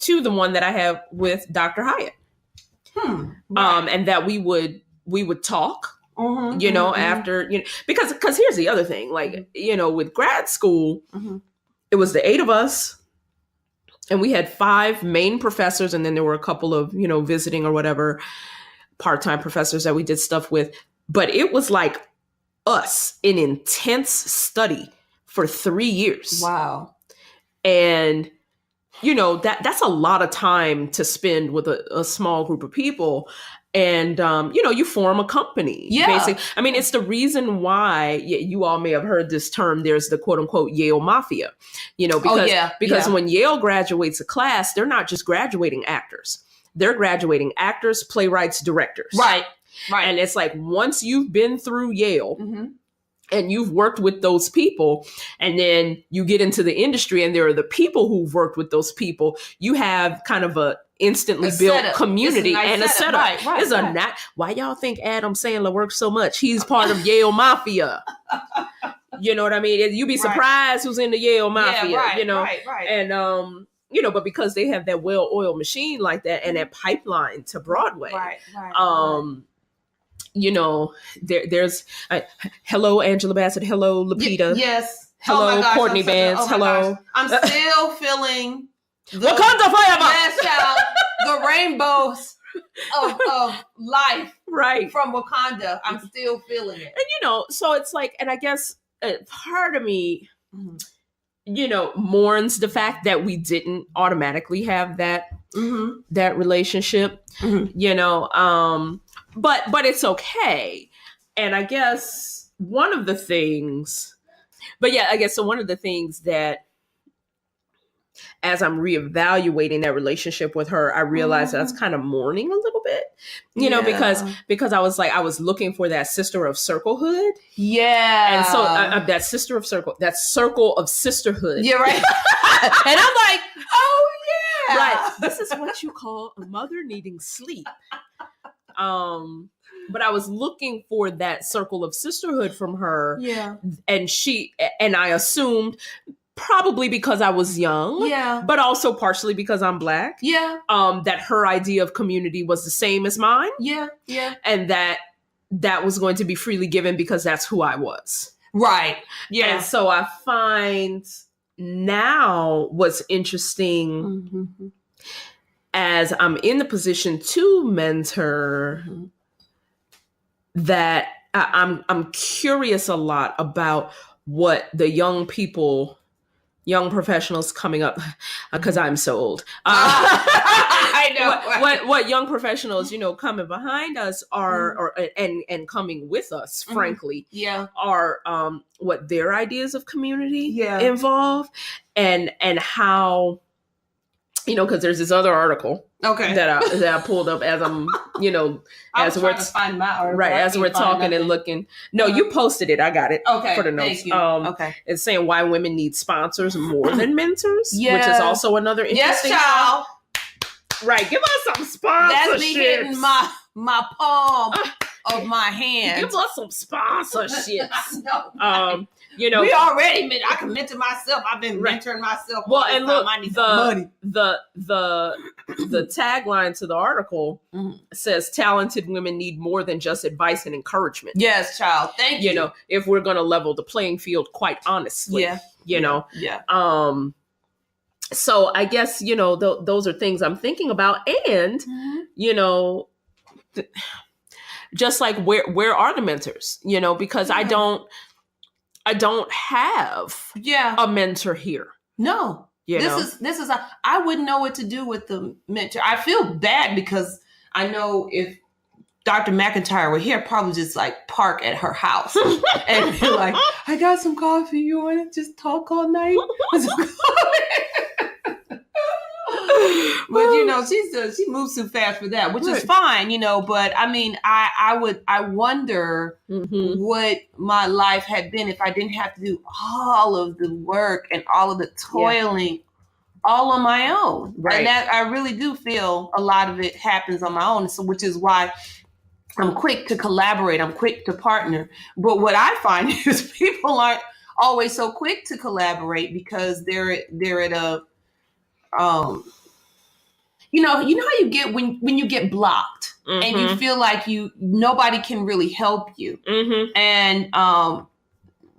[SPEAKER 2] to the one that I have with Dr. Hyatt.
[SPEAKER 1] Right.
[SPEAKER 2] And that we would talk, after, because here's the other thing, like, with grad school, it was the 8 of us, and we had 5 main professors, and then there were a couple of, visiting or whatever part-time professors that we did stuff with. But it was like us in intense study for 3 years.
[SPEAKER 1] Wow.
[SPEAKER 2] And, that's a lot of time to spend with a small group of people. And, you form a company.
[SPEAKER 1] Yeah.
[SPEAKER 2] Basically. I mean, it's the reason why you all may have heard this term. There's the quote unquote Yale Mafia, because when Yale graduates a class, they're not just graduating actors. They're graduating actors, playwrights, directors.
[SPEAKER 1] Right.
[SPEAKER 2] And it's like, once you've been through Yale and you've worked with those people, and then you get into the industry and there are the people who've worked with those people, you have kind of a instantly built community and a setup. Right. Why y'all think Adam Sandler works so much? He's part of Yale Mafia. You know what I mean? You'd be surprised who's in the Yale Mafia,
[SPEAKER 1] Right.
[SPEAKER 2] And, but because they have that well-oiled machine like that and that pipeline to Broadway.
[SPEAKER 1] Right.
[SPEAKER 2] There's hello, Angela Bassett. Hello, Lupita.
[SPEAKER 1] Yes.
[SPEAKER 2] Hello, Courtney Vance. Hello.
[SPEAKER 1] Gosh. I'm still feeling
[SPEAKER 2] Wakanda forever.
[SPEAKER 1] Yes, child. The rainbows of life,
[SPEAKER 2] right,
[SPEAKER 1] from Wakanda. I'm still feeling it.
[SPEAKER 2] And so it's like, and I guess part of me, mourns the fact that we didn't automatically have that that relationship. But it's okay. And I guess one of the things that, as I'm reevaluating that relationship with her, I realized that I was kind of mourning a little bit, because I was looking for that sister of circlehood.
[SPEAKER 1] Yeah.
[SPEAKER 2] And so that circle of sisterhood.
[SPEAKER 1] Yeah, right. And I'm like, oh yeah.
[SPEAKER 2] Right. This is what you call a mother needing sleep. But I was looking for that circle of sisterhood from her.
[SPEAKER 1] Yeah.
[SPEAKER 2] And I assumed, probably because I was young, but also partially because I'm Black, that her idea of community was the same as mine, and that was going to be freely given because that's who I was,
[SPEAKER 1] right,
[SPEAKER 2] And so I find now what's interesting as I'm in the position to mentor, that I'm curious a lot about what the young professionals coming up, because I'm so old.
[SPEAKER 1] I know
[SPEAKER 2] what young professionals, coming behind us are, and coming with us, frankly, are what their ideas of community involve, and how, because there's this other article that I pulled up as I'm, as we're
[SPEAKER 1] find my article.
[SPEAKER 2] Right, as we're talking and looking. No, you posted it. I got it. For the notes.
[SPEAKER 1] Thank you.
[SPEAKER 2] It's saying why women need sponsors more than mentors, which is also another interesting.
[SPEAKER 1] Yes, child.
[SPEAKER 2] Right, give us some sponsorships.
[SPEAKER 1] That's me hitting my palm of my hand.
[SPEAKER 2] Give us some sponsorships.
[SPEAKER 1] No. We already I can mentor myself. I've been mentoring myself.
[SPEAKER 2] Well, and look,
[SPEAKER 1] I need some money.
[SPEAKER 2] The tagline to the article says talented women need more than just advice and encouragement.
[SPEAKER 1] Yes, child. Thank you.
[SPEAKER 2] If we're going to level the playing field, quite honestly. So I guess, those are things I'm thinking about. And, just like where are the mentors, because I don't have a mentor here.
[SPEAKER 1] No. This is I wouldn't know what to do with the mentor. I feel bad because I know if Dr. McIntyre were here, probably just like park at her house and be like, I got some coffee. You want to just talk all night? But she moves too fast for that, which is fine, but I mean, I wonder what my life had been if I didn't have to do all of the work and all of the toiling all on my own. Right. And that I really do feel a lot of it happens on my own. So, which is why I'm quick to collaborate. I'm quick to partner. But what I find is people aren't always so quick to collaborate because they're at a you know how you get when you get blocked and you feel like nobody can really help you. And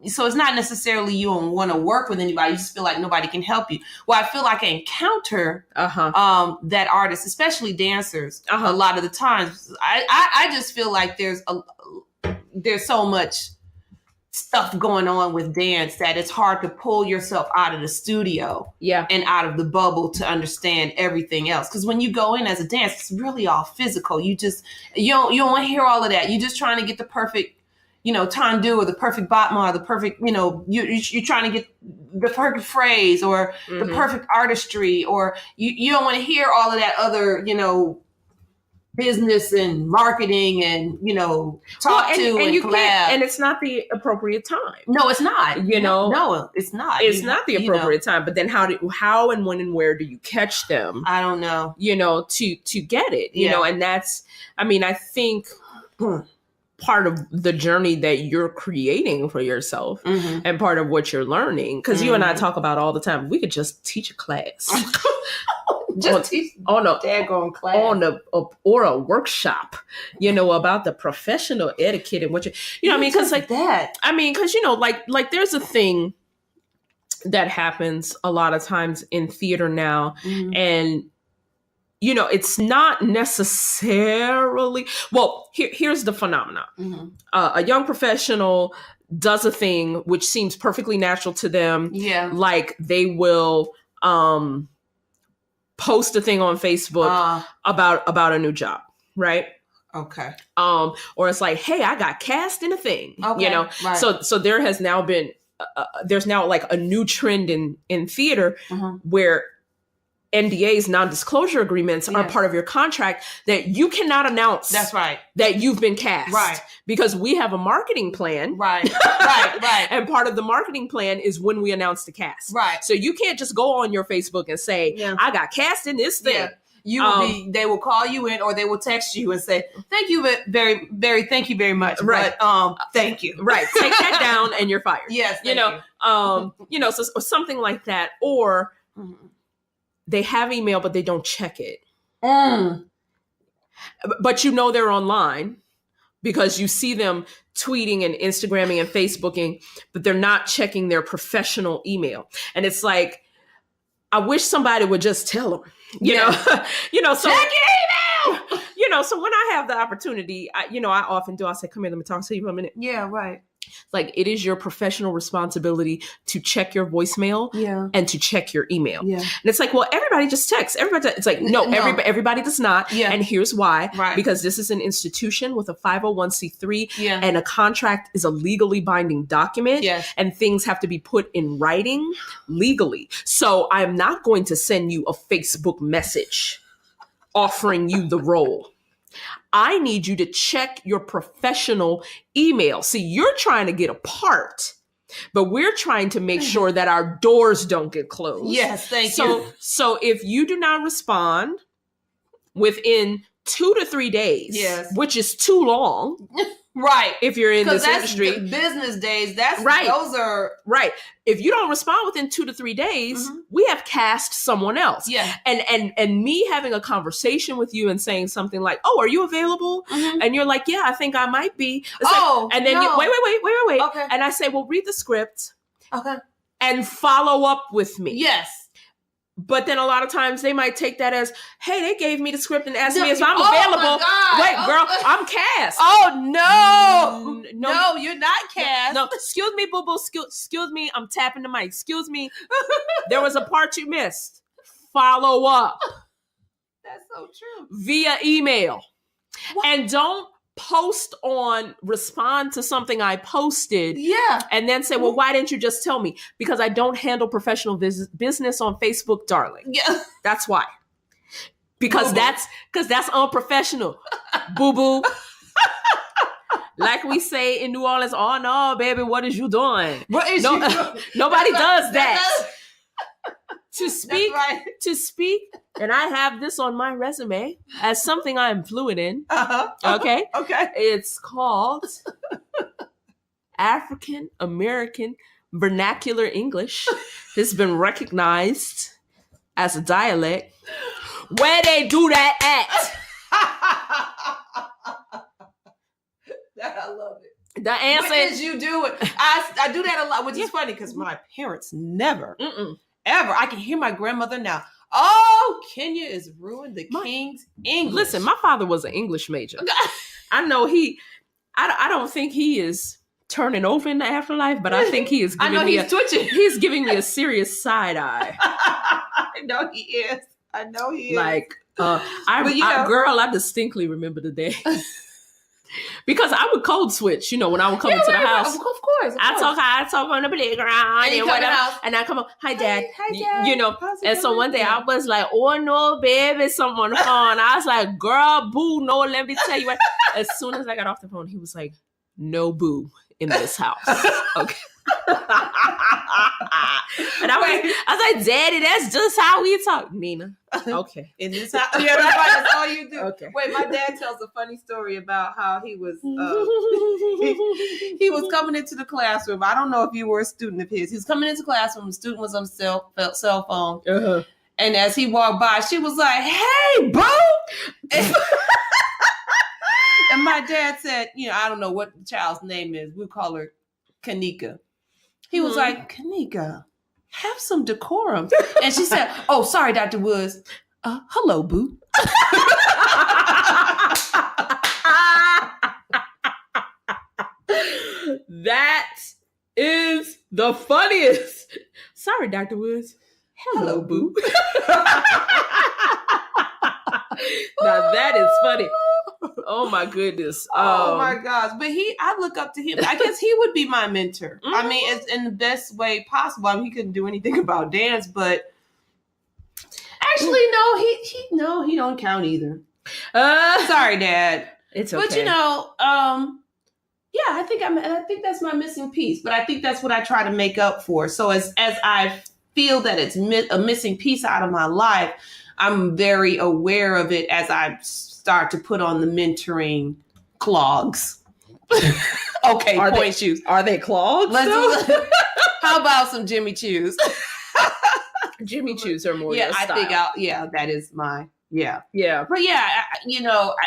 [SPEAKER 1] so it's not necessarily you don't want to work with anybody, you just feel like nobody can help you. Well, I feel like I encounter that artists, especially dancers, a lot of the times. I just feel like there's so much stuff going on with dance that it's hard to pull yourself out of the studio and out of the bubble to understand everything else. Because when you go in as a dance, it's really all physical. You don't want to hear all of that. You're just trying to get the perfect, tendu or the perfect batma, or the perfect, you're trying to get the perfect phrase or the perfect artistry, or you don't want to hear all of that other, business and marketing and talk and you collab.
[SPEAKER 2] And it's not the appropriate time.
[SPEAKER 1] No, it's not.
[SPEAKER 2] No,
[SPEAKER 1] it's not.
[SPEAKER 2] It's not the appropriate time. But then how and when and where do you catch them?
[SPEAKER 1] I don't know.
[SPEAKER 2] To get it. And that's. I mean, I think part of the journey that you're creating for yourself and part of what you're learning, because you and I talk about all the time. We could just teach a class.
[SPEAKER 1] On a daggone class.
[SPEAKER 2] Or a workshop, about the professional etiquette and what I mean, because like that. I mean, because like there's a thing that happens a lot of times in theater now, and it's not necessarily. Well, here's the phenomenon: a young professional does a thing which seems perfectly natural to them. Yeah, like they will. Post a thing on Facebook about a new job, right?
[SPEAKER 1] Okay.
[SPEAKER 2] Or it's like, hey, I got cast in a thing,
[SPEAKER 1] right.
[SPEAKER 2] So there has now been, there's now like a new trend in theater where NDAs, non-disclosure agreements, are part of your contract that you cannot announce.
[SPEAKER 1] That's right.
[SPEAKER 2] That you've been cast.
[SPEAKER 1] Right.
[SPEAKER 2] Because we have a marketing plan.
[SPEAKER 1] Right. Right.
[SPEAKER 2] And part of the marketing plan is when we announce the cast.
[SPEAKER 1] Right.
[SPEAKER 2] So you can't just go on your Facebook and say, I got cast in this thing. Yeah.
[SPEAKER 1] You will they will call you in, or they will text you and say, thank you thank you very much.
[SPEAKER 2] Right.
[SPEAKER 1] But thank you.
[SPEAKER 2] Right. Take that down and you're fired.
[SPEAKER 1] Yes.
[SPEAKER 2] So something like that. Or they have email, but they don't check it. But they're online because you see them tweeting and Instagramming and Facebooking, but they're not checking their professional email. And it's like, I wish somebody would just tell them, so
[SPEAKER 1] check your email.
[SPEAKER 2] So when I have the opportunity, I often do. I say, come here, let me talk to you for a minute.
[SPEAKER 1] Yeah, right.
[SPEAKER 2] Like, it is your professional responsibility to check your voicemail and to check your email. Yeah. And it's like, well, everybody just texts. It's like, no. Everybody does not. Yeah. And here's why. Right. Because this is an institution with a 501c3 and a contract is a legally binding document. Yes. And things have to be put in writing legally. So I'm not going to send you a Facebook message offering you the role. I need you to check your professional email. See, you're trying to get a part, but we're trying to make sure that our doors don't get closed.
[SPEAKER 1] Yes, thank you.
[SPEAKER 2] So if you do not respond within 2 to 3 days, which is too long.
[SPEAKER 1] Right.
[SPEAKER 2] If you're in this industry.
[SPEAKER 1] Business days, that's
[SPEAKER 2] right.
[SPEAKER 1] Those are
[SPEAKER 2] right. If you don't respond within 2 to 3 days, we have cast someone else.
[SPEAKER 1] Yeah.
[SPEAKER 2] And me having a conversation with you and saying something like, oh, are you available? And you're like, yeah, I think I might be. And then wait. Okay. And I say, well, read the script.
[SPEAKER 1] Okay.
[SPEAKER 2] And follow up with me.
[SPEAKER 1] Yes.
[SPEAKER 2] But then a lot of times they might take that as, hey, they gave me the script and asked me if I'm available. Wait, girl, I'm cast.
[SPEAKER 1] Oh, no. No, you're not cast.
[SPEAKER 2] No, excuse me, boo-boo. Excuse me. I'm tapping the mic. Excuse me. There was a part you missed. Follow up.
[SPEAKER 1] That's so true.
[SPEAKER 2] Via email. What? And don't respond to something I posted. Yeah. And then say, well, why didn't you just tell me? Because I don't handle professional business on Facebook, darling.
[SPEAKER 1] Yeah.
[SPEAKER 2] That's why. Because that's unprofessional. Boo-boo. Like we say in New Orleans, oh no, baby, what is you doing?
[SPEAKER 1] What is you doing?
[SPEAKER 2] Nobody does that. To speak, and I have this on my resume as something I am fluent in. Okay.
[SPEAKER 1] Okay.
[SPEAKER 2] It's called African American vernacular English has been recognized as a dialect. Where they do that at?
[SPEAKER 1] I love it.
[SPEAKER 2] The answer
[SPEAKER 1] is you do it. I do that a lot, which is funny because my parents never, ever. I can hear my grandmother now. Oh, Kenya is ruined the king's English.
[SPEAKER 2] Listen, my father was an English major. I know I don't think he is turning over in the afterlife, but I think he is giving
[SPEAKER 1] twitching.
[SPEAKER 2] He's giving me a serious side eye.
[SPEAKER 1] I know he is.
[SPEAKER 2] Like, girl, I distinctly remember the day. Because I would code switch, when I would come into the house.
[SPEAKER 1] Of course.
[SPEAKER 2] I talk on the playground and whatever. And I come up, hi dad. And so one day I was like, oh no, baby, something on the phone. I was like, girl, boo, no, let me tell you what. As soon as I got off the phone, he was like, no boo in this house. Okay. And I was like, Daddy, that's just how we talk, Nina. Okay.
[SPEAKER 1] In this house, that's all you do. Okay. Wait, my dad tells a funny story about how he was he was coming into the classroom. I don't know if you were a student of his. He was coming into the classroom. The student was on cell phone, and as he walked by, she was like, "Hey, boo!" And my dad said, I don't know what the child's name is. We call her Kanika. He was like, Kanika, have some decorum. And she said, oh, sorry, Dr. Woods. Hello, boo.
[SPEAKER 2] That is the funniest. Sorry, Dr. Woods. Hello, boo. Now that is funny. Oh my goodness.
[SPEAKER 1] Oh my gosh. But I look up to him. I guess he would be my mentor. I mean, it's in the best way possible. I mean, he couldn't do anything about dance, but actually, no, he don't count either. Sorry, Dad.
[SPEAKER 2] It's okay.
[SPEAKER 1] But I think that's my missing piece. But I think that's what I try to make up for. So as I feel that it's a missing piece out of my life, I'm very aware of it as I start to put on the mentoring clogs. Okay, shoes.
[SPEAKER 2] Are they clogs?
[SPEAKER 1] How about some Jimmy Choos?
[SPEAKER 2] Jimmy Choos are more
[SPEAKER 1] your style. I think that is my, yeah. But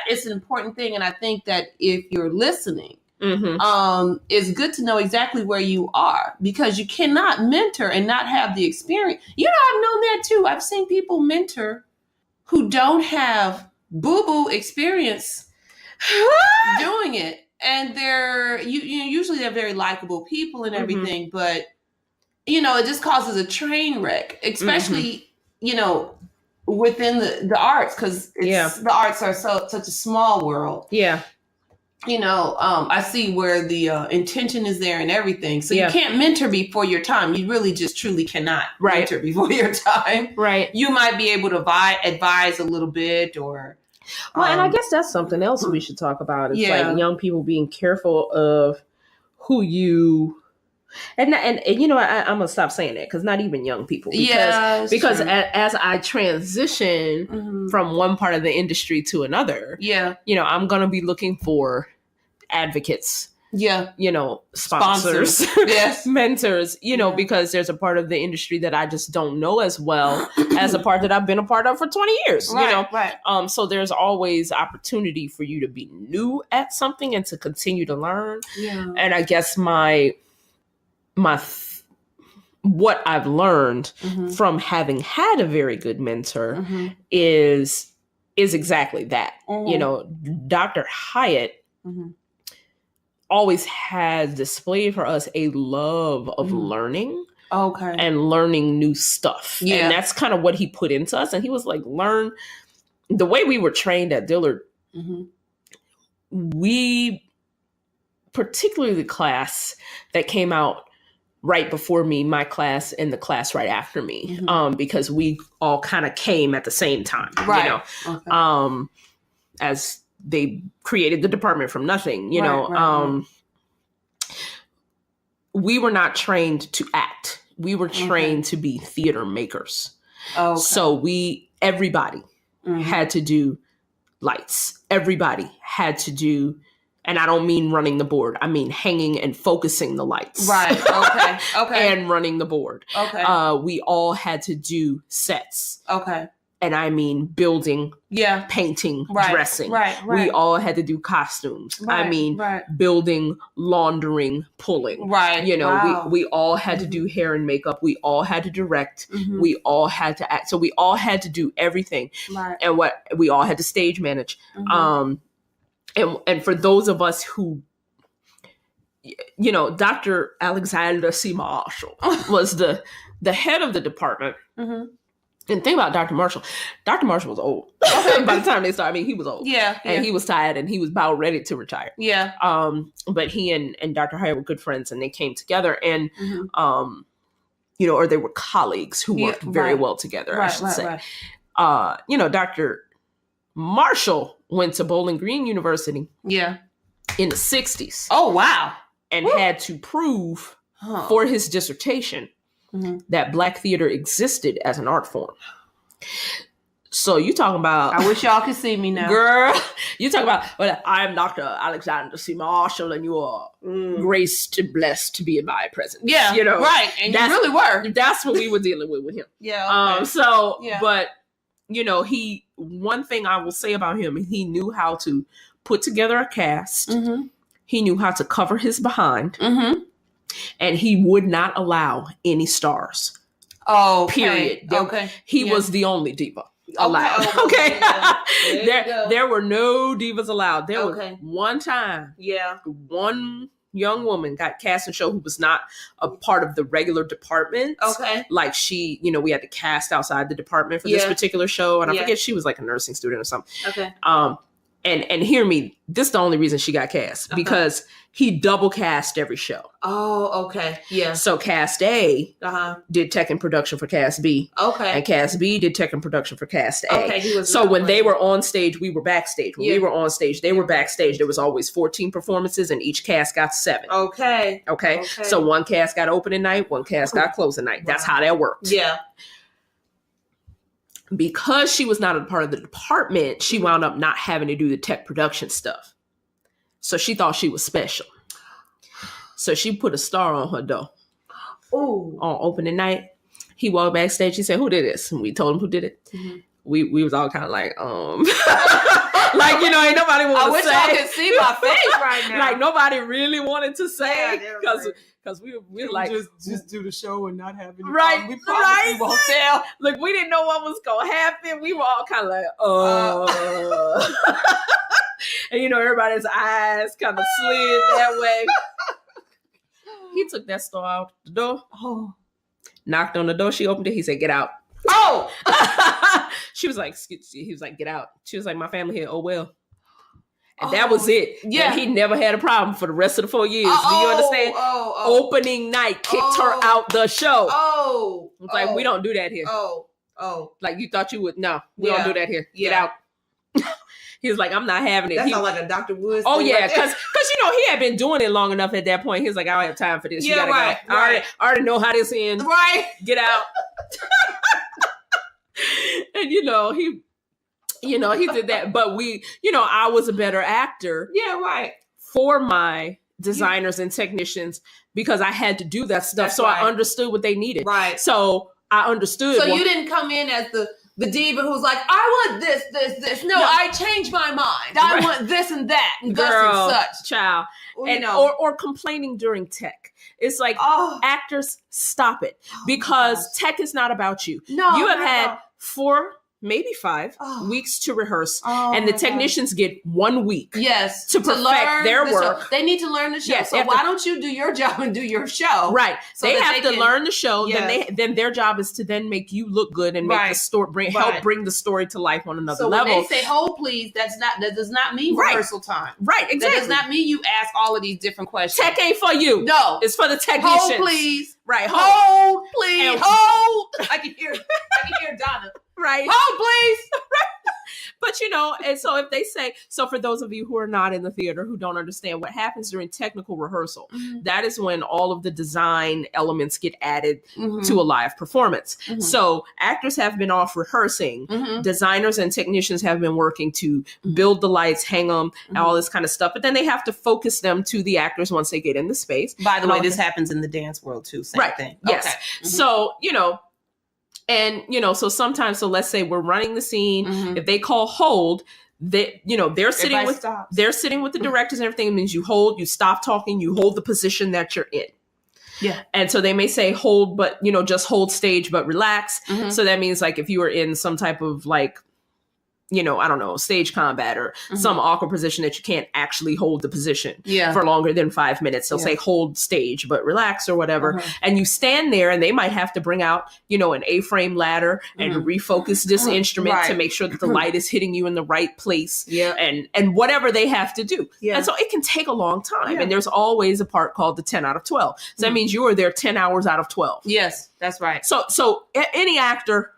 [SPEAKER 1] it's an important thing. And I think that if you're listening, it's good to know exactly where you are, because you cannot mentor and not have the experience. I've known that too. I've seen people mentor who don't have boo-boo experience doing it. And usually they're very likable people and everything, but it just causes a train wreck, especially, within the arts, because the arts are such a small world. Yeah. I see where the intention is there and everything. So you can't mentor before your time. You really just truly cannot mentor before your time. Right. You might be able to advise a little bit or...
[SPEAKER 2] Well, and I guess that's something else we should talk about. It's like young people being careful of who you... And I'm going to stop saying that, because not even young people. Because as I transition from one part of the industry to another, I'm going to be looking for advocates, sponsors, mentors, because there's a part of the industry that I just don't know as well as a part that I've been a part of for 20 years, so there's always opportunity for you to be new at something and to continue to learn. And I guess what I've learned from having had a very good mentor is exactly that. Dr. Hyatt always has displayed for us a love of learning and learning new stuff. And that's kind of what he put into us. And he was like, learn the way we were trained at Dillard. We, particularly the class that came out right before me, my class, and the class right after me, because we all kind of came at the same time, as they created the department from nothing, we were not trained to act. We were trained to be theater makers. So everybody had to do lights. Everybody had to do And I don't mean running the board. I mean hanging and focusing the lights.
[SPEAKER 1] Right. Okay.
[SPEAKER 2] And running the board.
[SPEAKER 1] Okay.
[SPEAKER 2] We all had to do sets.
[SPEAKER 1] Okay.
[SPEAKER 2] And I mean building, painting, dressing.
[SPEAKER 1] Right.
[SPEAKER 2] We all had to do costumes.
[SPEAKER 1] Right.
[SPEAKER 2] I mean, building, laundering, pulling.
[SPEAKER 1] Right.
[SPEAKER 2] You know, we all had to do hair and makeup. We all had to direct. We all had to act. So we all had to do everything.
[SPEAKER 1] Right.
[SPEAKER 2] And we all had to stage manage. And for those of us who, you know, Dr. Alexander C. Marshall was the head of the department. And think about Dr. Marshall. Dr. Marshall was old. By the time they started, I mean, he was old.
[SPEAKER 1] Yeah.
[SPEAKER 2] And he was tired and he was about ready to retire.
[SPEAKER 1] Yeah.
[SPEAKER 2] But he and Dr. Hyatt were good friends and they came together and, you know, or they were colleagues who worked very well together, I should say. You know, Dr. Marshall went to Bowling Green University.
[SPEAKER 1] Yeah.
[SPEAKER 2] In the 60s.
[SPEAKER 1] Oh, wow.
[SPEAKER 2] And had to prove for his dissertation that Black theater existed as an art form. So you talking about...
[SPEAKER 1] I wish y'all could see me now.
[SPEAKER 2] Girl, you talking about, well, I'm Dr. Alexander C. Marshall and you are graced and blessed to be in my presence.
[SPEAKER 1] Yeah,
[SPEAKER 2] you know,
[SPEAKER 1] right. And you really were.
[SPEAKER 2] That's what we were dealing with him.
[SPEAKER 1] Yeah. Okay.
[SPEAKER 2] But, you know, one thing I will say about him, he knew how to put together a cast. He knew how to cover his behind. And he would not allow any stars.
[SPEAKER 1] Oh,
[SPEAKER 2] period. He was the only diva allowed.
[SPEAKER 1] Okay.
[SPEAKER 2] There were no divas allowed. There was one time. Yeah. One young woman got cast in a show who was not a part of the regular department. Okay. Like she, you know, we had to cast outside the department for this particular show. And I forget, she was like a nursing student or something. Okay. And hear me, this is the only reason she got cast because he double cast every show.
[SPEAKER 1] Oh, okay. Yeah.
[SPEAKER 2] So cast A did tech and production for cast B. Okay. And cast B did tech and production for cast A. Okay. So when they were on stage, we were backstage. When we were on stage, they were backstage. There was always 14 performances and each cast got 7. Okay. So one cast got opening night, one cast got closing night. That's how that worked. Yeah. Because she was not a part of the department, she wound up not having to do the tech production stuff. So she thought she was special. So she put a star on her door. Oh. On opening night. He walked backstage. He said, "Who did this?" And we told him who did it. We was all kind of like, like, you know, ain't nobody wanted to say.
[SPEAKER 1] I wish y'all could see my face right now.
[SPEAKER 2] Like nobody really wanted to say because we like
[SPEAKER 3] just do the show and not have any
[SPEAKER 2] problem.
[SPEAKER 3] We probably won't tell.
[SPEAKER 2] Look, we didn't know what was gonna happen. We were all kind of like, and you know, everybody's eyes kind of slid that way. He took that star out the door. Oh, knocked on the door. She opened it. He said, "Get out." Oh, she was like, he was like, "Get out." She was like, "My family here." Oh well. And that was it. Yeah. And he never had a problem for the rest of the 4 years. Do you understand? Opening night kicked her out the show. It's like, we don't do that here. Like you thought you would. No, we don't do that here. Get out. He was like, "I'm not having it."
[SPEAKER 1] That sounds like a Dr. Woods.
[SPEAKER 2] Oh yeah, because you know he had been doing it long enough at that point. He was like, "I don't have time for this. You gotta go. I already know how this ends.
[SPEAKER 1] Right.
[SPEAKER 2] Get out." And you know he did that, but I was a better actor.
[SPEAKER 1] Yeah, right.
[SPEAKER 2] For my designers and technicians because I had to do that stuff. So I understood what they needed. Right. So I understood.
[SPEAKER 1] So you didn't come in as the diva who's like, "I want this. No, I changed my mind. I want this and that and
[SPEAKER 2] girl,
[SPEAKER 1] this and such."
[SPEAKER 2] Child. And or complaining during tech. It's like, actors, stop it. Because tech is not about you. No. You have had 4, maybe 5 weeks to rehearse. And the technicians get 1 week.
[SPEAKER 1] Yes.
[SPEAKER 2] To perfect their work.
[SPEAKER 1] Show. They need to learn the show. Yes, so why don't you do your job and do your show?
[SPEAKER 2] Right. So they have to learn the show. Yes. Then their job is to then make you look good and make the story help bring the story to life on another level.
[SPEAKER 1] So when they say hold please, that does not mean rehearsal time.
[SPEAKER 2] Right, exactly.
[SPEAKER 1] That does not mean you ask all of these different questions.
[SPEAKER 2] Tech ain't for you.
[SPEAKER 1] No.
[SPEAKER 2] It's for the technicians.
[SPEAKER 1] Hold please.
[SPEAKER 2] Right.
[SPEAKER 1] Hold please. And hold. I can hear Donna.
[SPEAKER 2] Right.
[SPEAKER 1] Hold please.
[SPEAKER 2] But But and so if they say, so for those of you who are not in the theater, who don't understand what happens during technical rehearsal, that is when all of the design elements get added to a live performance. So actors have been off rehearsing, designers and technicians have been working to build the lights, hang them, and all this kind of stuff. But then they have to focus them to the actors once they get in the space.
[SPEAKER 1] By the way, this happens in the dance world too. Same thing.
[SPEAKER 2] Yes. Okay. So, and so sometimes, so let's say we're running the scene. If they call hold, they're sitting with the directors and everything. It means you hold, you stop talking, you hold the position that you're in. Yeah. And so they may say hold, but just hold stage, but relax. So that means like if you were in some type of like, I don't know, stage combat or some awkward position that you can't actually hold the position for longer than 5 minutes. They'll say hold stage, but relax or whatever. And you stand there and they might have to bring out, an A-frame ladder and refocus this instrument to make sure that the light is hitting you in the right place and whatever they have to do. And so it can take a long time. And there's always a part called the 10 out of 12. So that means you are there 10 hours out of 12.
[SPEAKER 1] Yes, that's right.
[SPEAKER 2] So any actor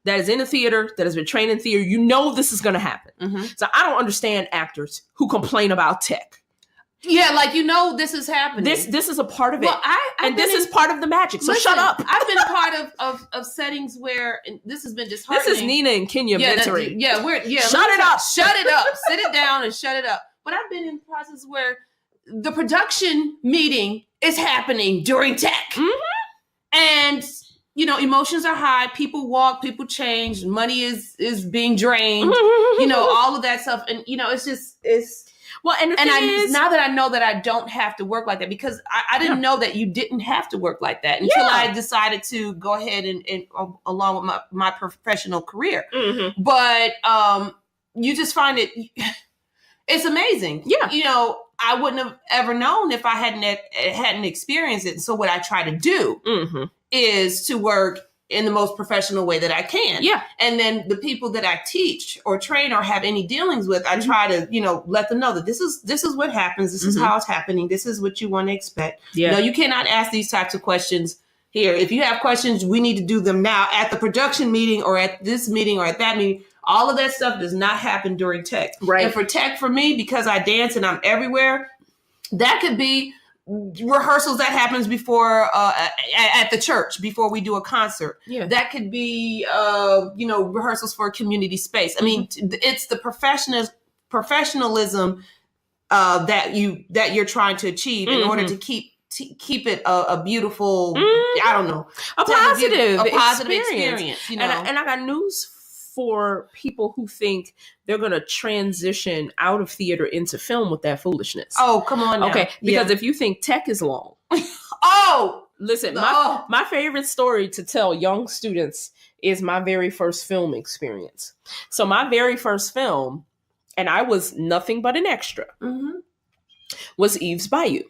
[SPEAKER 2] that is in a theater, that has been trained in theater, this is going to happen. So I don't understand actors who complain about tech.
[SPEAKER 1] Yeah, like this is happening.
[SPEAKER 2] This is a part of it. Well, this is part of the magic. So shut up.
[SPEAKER 1] I've been a part of settings where this has been disheartening.
[SPEAKER 2] This is Nina and Kenya mentoring.
[SPEAKER 1] Shut it up. Shut it up. Sit it down and shut it up. But I've been in process where the production meeting is happening during tech. And emotions are high. People walk, people change. Money is being drained. All of that stuff. And it's well. And now that I know that I don't have to work like that, because I didn't know that you didn't have to work like that until I decided to go ahead and along with my professional career. But you just find it's amazing. Yeah. I wouldn't have ever known if I hadn't experienced it. So what I try to do is to work in the most professional way that I can. Yeah. And then the people that I teach or train or have any dealings with, I try to, let them know that this is what happens. This is how it's happening. This is what you want to expect. Yeah. No, you cannot ask these types of questions here. If you have questions, we need to do them now at the production meeting or at this meeting or at that meeting. All of that stuff does not happen during tech. Right. And for tech, for me, because I dance and I'm everywhere, that could be rehearsals that happens before at the church before we do a concert. Yeah. That could be rehearsals for a community space. I mean, it's the professionalism that you're trying to achieve in order to keep it a beautiful, I don't know,
[SPEAKER 2] a positive
[SPEAKER 1] experience.
[SPEAKER 2] And I got news for people who think they're going to transition out of theater into film with that foolishness.
[SPEAKER 1] Oh, come on now.
[SPEAKER 2] Okay, because if you think tech is long. Listen, my favorite story to tell young students is my very first film experience. So my very first film, and I was nothing but an extra, was Eve's Bayou.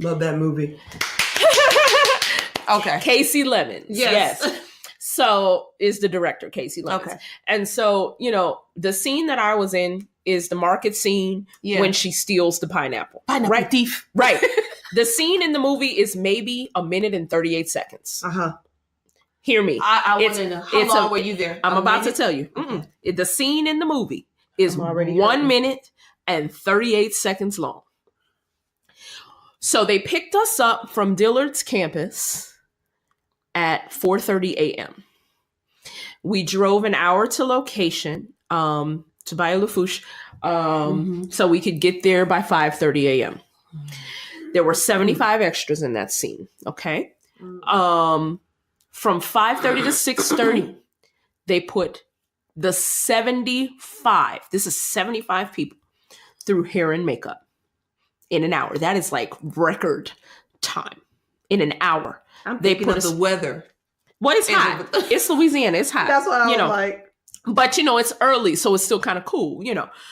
[SPEAKER 3] Love that movie.
[SPEAKER 2] Okay. Casey Lemons. Yes. So is the director, Casey Lemons. Okay. And so, the scene that I was in is the market scene when she steals the pineapple.
[SPEAKER 1] Pineapple thief.
[SPEAKER 2] Right. The scene in the movie is maybe 1 minute and 38 seconds. Hear me.
[SPEAKER 1] I want to know. How long were you there?
[SPEAKER 2] I'm about to tell you. The scene in the movie is 1 minute and 38 seconds long. So they picked us up from Dillard's campus at 4:30 a.m. We drove an hour to location, to Bayou so we could get there by 5:30 a.m. There were 75 extras in that scene. Okay. From 5:30 to 6:30, they put the 75, this is 75 people, through hair and makeup in an hour. That is like record time in an hour.
[SPEAKER 1] They put the weather.
[SPEAKER 2] What is hot? It's Louisiana. It's hot.
[SPEAKER 3] That's what I was like.
[SPEAKER 2] But it's early, so it's still kind of cool.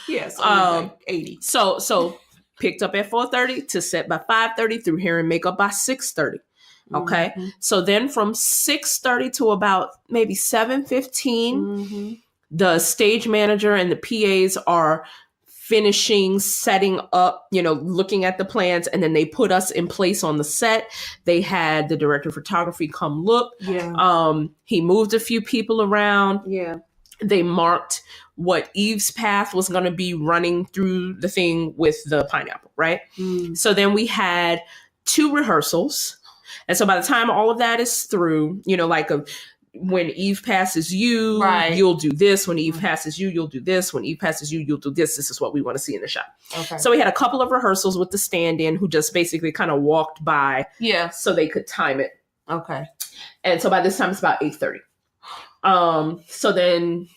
[SPEAKER 1] Yes. Like 80.
[SPEAKER 2] So picked up at 4:30 to set by 5:30, through hair and makeup by 6:30. Okay. So then from 6:30 to about maybe 7:15, the stage manager and the PAs are finishing, setting up, looking at the plans, and then they put us in place on the set. They had the director of photography come look. Yeah. He moved a few people around. Yeah. they marked what Eve's path was going to be running through the thing with the pineapple, right? So then we had 2 rehearsals. And so by the time all of that is through, like when Eve passes you, you'll do this. When Eve passes you, you'll do this. When Eve passes you, you'll do this. This is what we want to see in the shot. Okay. So we had a couple of rehearsals with the stand-in who just basically kind of walked by so they could time it. Okay. And so by this time, it's about 8:30. So then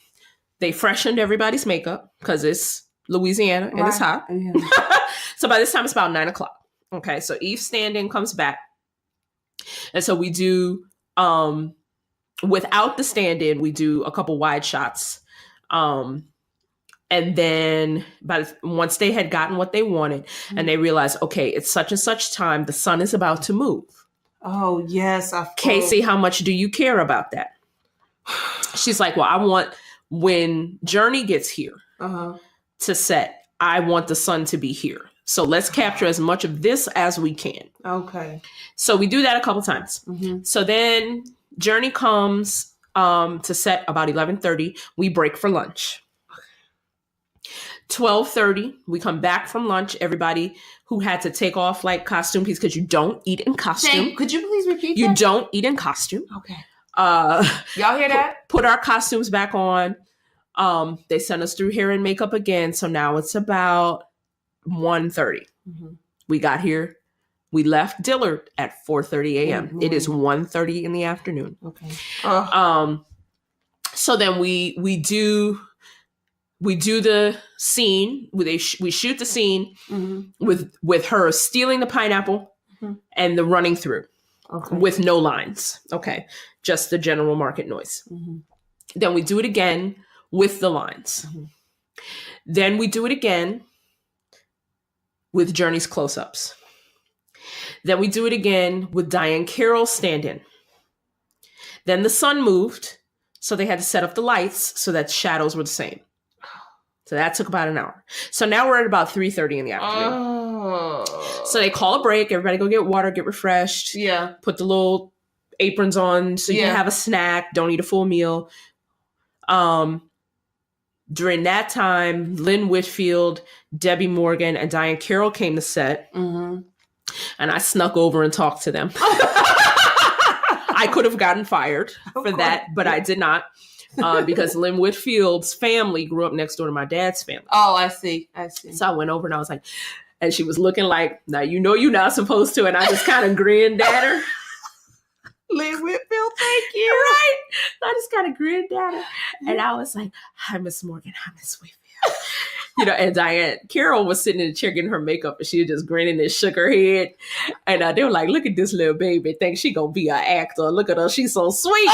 [SPEAKER 2] they freshened everybody's makeup because it's Louisiana and it's hot. Yeah. So by this time, it's about 9:00. Okay. So Eve's stand-in comes back. And so we do, without the stand-in, we do a couple wide shots. And then once they had gotten what they wanted and they realized, okay, it's such and such time, the sun is about to move. Oh, yes. Casey, how much do you care about that? She's like, well, I want when Journey gets here to set, I want the sun to be here. So let's capture as much of this as we can. Okay. So we do that a couple times. So then Journey comes to set about 11:30. We break for lunch. 12:30, we come back from lunch. Everybody who had to take off like costume pieces because you don't eat in costume.
[SPEAKER 1] Could you please repeat that?
[SPEAKER 2] You don't eat in costume. Okay.
[SPEAKER 1] Y'all hear that?
[SPEAKER 2] Put our costumes back on. They sent us through hair and makeup again. So now it's about 1:30. We got here. We left Dillard at 4:30 a.m. It is 1:30 in the afternoon. Okay. So then we do the scene. We shoot the scene with her stealing the pineapple and the running through with no lines. Okay. Just the general market noise. Then we do it again with the lines. Then we do it again with Journey's close-ups. Then we do it again with Diane Carroll's stand-in. Then the sun moved, so they had to set up the lights so that shadows were the same. So that took about an hour. So now we're at about 3:30 in the afternoon. So they call a break. Everybody go get water, get refreshed. Yeah. Put the little aprons on so you can have a snack. Don't eat a full meal. During that time, Lynn Whitfield, Debbie Morgan, and Diane Carroll came to set. And I snuck over and talked to them. I could have gotten fired for that, but I did not. Because Lynn Whitfield's family grew up next door to my dad's family.
[SPEAKER 1] Oh, I see.
[SPEAKER 2] So I went over and I was like, and she was looking like, now you know you're not supposed to. And I just kind of grinned at her.
[SPEAKER 1] Lynn Whitfield, thank you.
[SPEAKER 2] Right? I just kind of grinned at her. And I was like, hi, Miss Morgan. Hi, Miss Whitfield. And Diane Carroll was sitting in the chair getting her makeup and she was just grinning and shook her head. And they were like, look at this little baby. Think she gonna be an actor. Look at her. She's so sweet.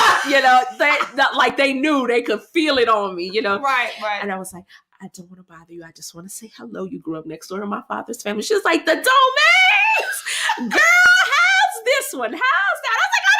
[SPEAKER 2] They knew they could feel it on me, Right. And I was like, I don't want to bother you. I just want to say hello. You grew up next door to my father's family. She was like, the Domains! Girl, how's this one? How's that? I was like,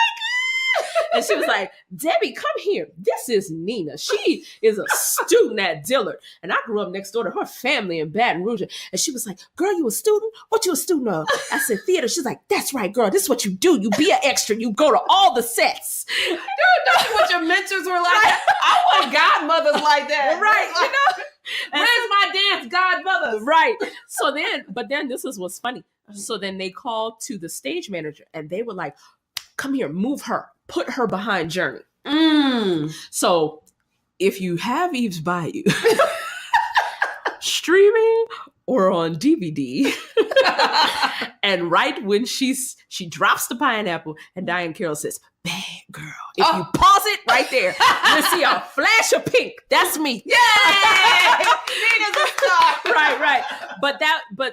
[SPEAKER 2] and she was like, Debbie, come here. This is Nina. She is a student at Dillard. And I grew up next door to her family in Baton Rouge. And she was like, girl, you a student? What you a student of? I said, theater. She's like, that's right, girl. This is what you do. You be an extra. You go to all the sets.
[SPEAKER 1] Dude, that's what your mentors were like. I want godmothers like that.
[SPEAKER 2] Right,
[SPEAKER 1] Where's my dance godmothers?
[SPEAKER 2] Right. But then this is what's funny. So then they called to the stage manager and they were like, come here, move her. Put her behind Journey. So if you have Eve's Bayou streaming or on DVD, and right when she drops the pineapple and Diane Carroll says, bad girl. If you pause it right there, you'll see a flash of pink. That's me. Yay!
[SPEAKER 1] Nina's a star.
[SPEAKER 2] Right.